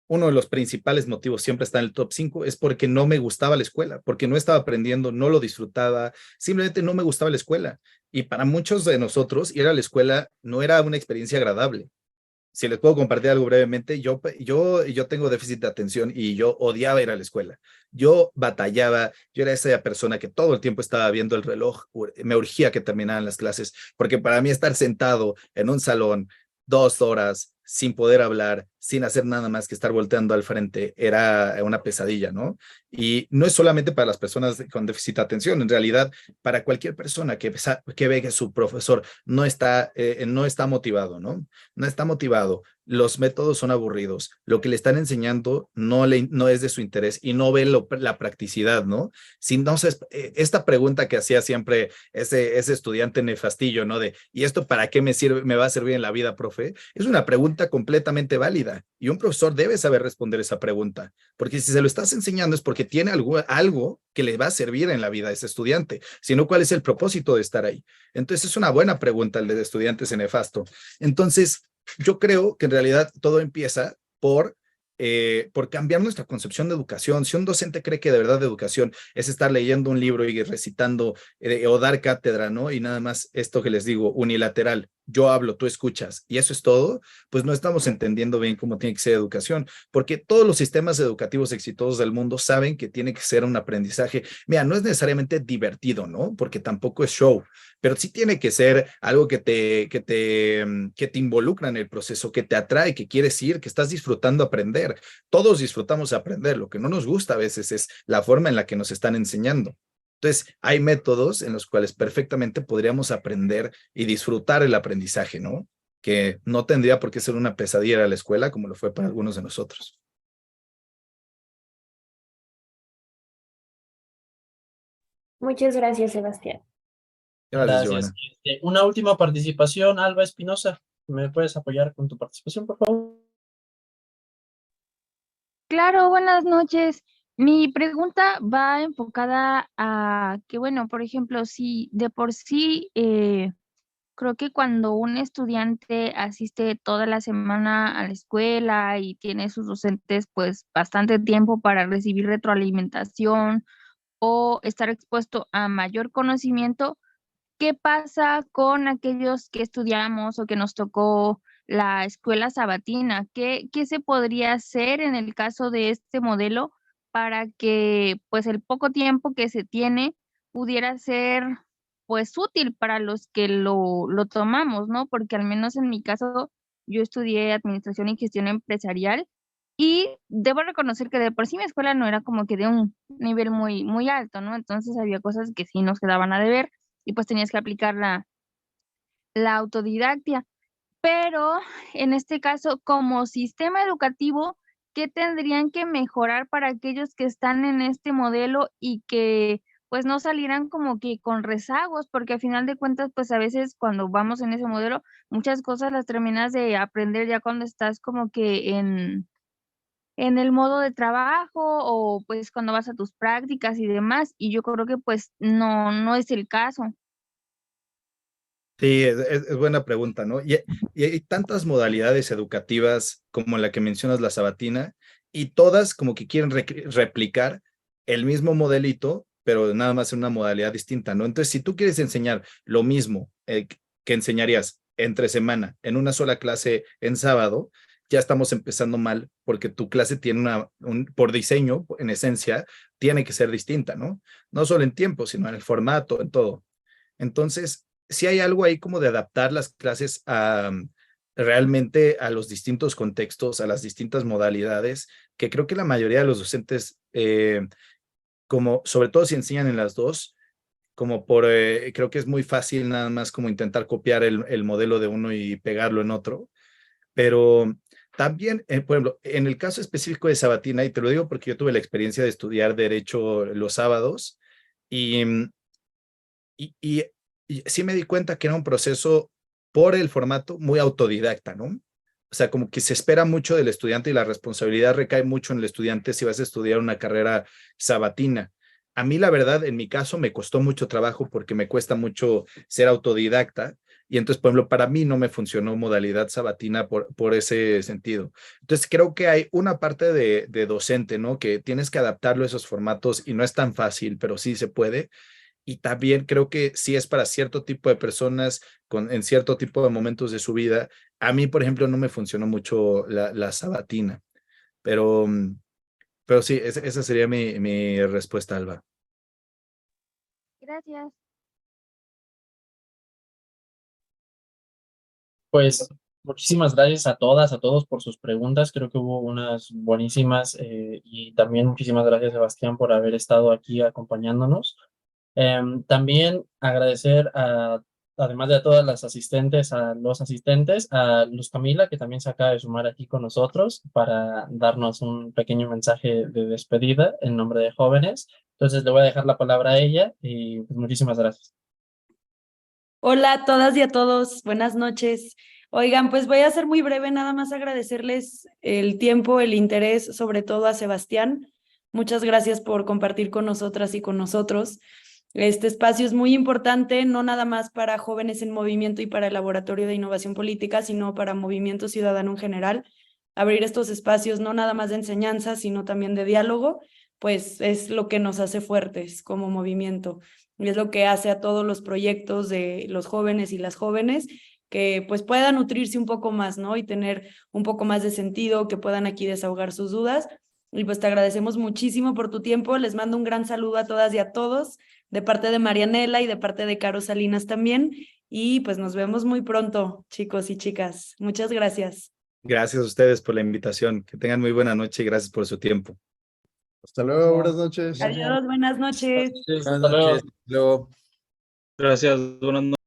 uno de los principales motivos, siempre está en el top 5, es porque no me gustaba la escuela, porque no estaba aprendiendo, no lo disfrutaba, simplemente no me gustaba la escuela. Y para muchos de nosotros, ir a la escuela no era una experiencia agradable. Si les puedo compartir algo brevemente, yo tengo déficit de atención y yo odiaba ir a la escuela. Yo batallaba, yo era esa persona que todo el tiempo estaba viendo el reloj, me urgía que terminaran las clases, porque para mí estar sentado en un salón 2 horas sin poder hablar, sin hacer nada más que estar volteando al frente, era una pesadilla, ¿no? Y no es solamente para las personas con déficit de atención, en realidad, para cualquier persona que ve que su profesor no está motivado, ¿no? No está motivado, los métodos son aburridos, lo que le están enseñando no es de su interés y no ve la practicidad, ¿no? Si no esta pregunta que hacía siempre ese estudiante nefastillo, ¿no? ¿Y esto para qué me va a servir en la vida, profe? Es una pregunta completamente válida y un profesor debe saber responder esa pregunta, porque si se lo estás enseñando es porque tiene algo que le va a servir en la vida a ese estudiante, si no, ¿cuál es el propósito de estar ahí? Entonces es una buena pregunta el de estudiantes en nefasto. Entonces, yo creo que en realidad todo empieza por cambiar nuestra concepción de educación. Si un docente cree que de verdad de educación es estar leyendo un libro y recitando o dar cátedra, ¿no? Y nada más esto que les digo, unilateral, yo hablo, tú escuchas, y eso es todo, pues no estamos entendiendo bien cómo tiene que ser educación, porque todos los sistemas educativos exitosos del mundo saben que tiene que ser un aprendizaje. Mira, no es necesariamente divertido, ¿no? Porque tampoco es show, pero sí tiene que ser algo que te involucra en el proceso, que te atrae, que quieres ir, que estás disfrutando aprender. Todos disfrutamos aprender, lo que no nos gusta a veces es la forma en la que nos están enseñando. Entonces, hay métodos en los cuales perfectamente podríamos aprender y disfrutar el aprendizaje, ¿no? Que no tendría por qué ser una pesadilla ir a la escuela como lo fue para algunos de nosotros. Muchas gracias, Sebastián. Gracias, Gracias. Giovanna. Una última participación, Alba Espinosa. ¿Me puedes apoyar con tu participación, por favor? Claro, buenas noches. Mi pregunta va enfocada a que, bueno, por ejemplo, si de por sí creo que cuando un estudiante asiste toda la semana a la escuela y tiene sus docentes pues bastante tiempo para recibir retroalimentación o estar expuesto a mayor conocimiento, ¿qué pasa con aquellos que estudiamos o que nos tocó la escuela sabatina? ¿Qué se podría hacer en el caso de este modelo para que pues el poco tiempo que se tiene pudiera ser pues útil para los que lo tomamos, ¿no? Porque al menos en mi caso yo estudié administración y gestión empresarial y debo reconocer que de por sí mi escuela no era como que de un nivel muy, muy alto, ¿no? Entonces había cosas que sí nos quedaban a deber y pues tenías que aplicar la autodidactia. Pero en este caso, como sistema educativo, ¿qué tendrían que mejorar para aquellos que están en este modelo y que pues no salieran como que con rezagos? Porque al final de cuentas, pues a veces cuando vamos en ese modelo, muchas cosas las terminas de aprender ya cuando estás como que en el modo de trabajo o pues cuando vas a tus prácticas y demás, y yo creo que pues no es el caso. Sí, es buena pregunta, ¿no? Y hay tantas modalidades educativas como la que mencionas, la sabatina, y todas como que quieren replicar el mismo modelito, pero nada más en una modalidad distinta, ¿no? Entonces, si tú quieres enseñar lo mismo que enseñarías entre semana en una sola clase en sábado, ya estamos empezando mal porque tu clase tiene por diseño, en esencia, tiene que ser distinta, ¿no? No solo en tiempo, sino en el formato, en todo. Entonces, sí hay algo ahí como de adaptar las clases realmente a los distintos contextos, a las distintas modalidades, que creo que la mayoría de los docentes, como sobre todo si enseñan en las dos, creo que es muy fácil nada más como intentar copiar el modelo de uno y pegarlo en otro, pero también, por ejemplo, en el caso específico de Sabatina, y te lo digo porque yo tuve la experiencia de estudiar Derecho los sábados, y, y sí me di cuenta que era un proceso por el formato muy autodidacta, ¿no? O sea, como que se espera mucho del estudiante y la responsabilidad recae mucho en el estudiante si vas a estudiar una carrera sabatina. A mí, la verdad, en mi caso me costó mucho trabajo porque me cuesta mucho ser autodidacta. Y entonces, por ejemplo, para mí no me funcionó modalidad sabatina por ese sentido. Entonces, creo que hay una parte de docente, ¿no? Que tienes que adaptarlo a esos formatos y no es tan fácil, pero sí se puede. Y también creo que sí es para cierto tipo de personas en cierto tipo de momentos de su vida. A mí, por ejemplo, no me funcionó mucho la sabatina, pero, pero sí, esa sería mi respuesta, Alba. Gracias. Pues muchísimas gracias a todas, a todos por sus preguntas. Creo que hubo unas buenísimas y también muchísimas gracias, Sebastián, por haber estado aquí acompañándonos. También agradecer además de a todas las asistentes, a los asistentes, a Luz Camila, que también se acaba de sumar aquí con nosotros para darnos un pequeño mensaje de despedida en nombre de jóvenes. Entonces le voy a dejar la palabra a ella y pues, muchísimas gracias. Hola a todas y a todos, buenas noches. Oigan, pues voy a ser muy breve, nada más agradecerles el tiempo, el interés, sobre todo a Sebastián. Muchas gracias por compartir con nosotras y con nosotros. Este espacio es muy importante, no nada más para jóvenes en movimiento y para el Laboratorio de Innovación Política, sino para Movimiento Ciudadano en general. Abrir estos espacios no nada más de enseñanza, sino también de diálogo, pues es lo que nos hace fuertes como movimiento. Y es lo que hace a todos los proyectos de los jóvenes y las jóvenes que pues puedan nutrirse un poco más, ¿no? Y tener un poco más de sentido, que puedan aquí desahogar sus dudas. Y pues te agradecemos muchísimo por tu tiempo. Les mando un gran saludo a todas y a todos, de parte de Marianela y de parte de Caro Salinas también. Y pues nos vemos muy pronto, chicos y chicas. Muchas gracias. Gracias a ustedes por la invitación. Que tengan muy buena noche y gracias por su tiempo. Hasta luego, buenas noches. Adiós, buenas noches. Hasta luego. Luego. Gracias, buenas noches.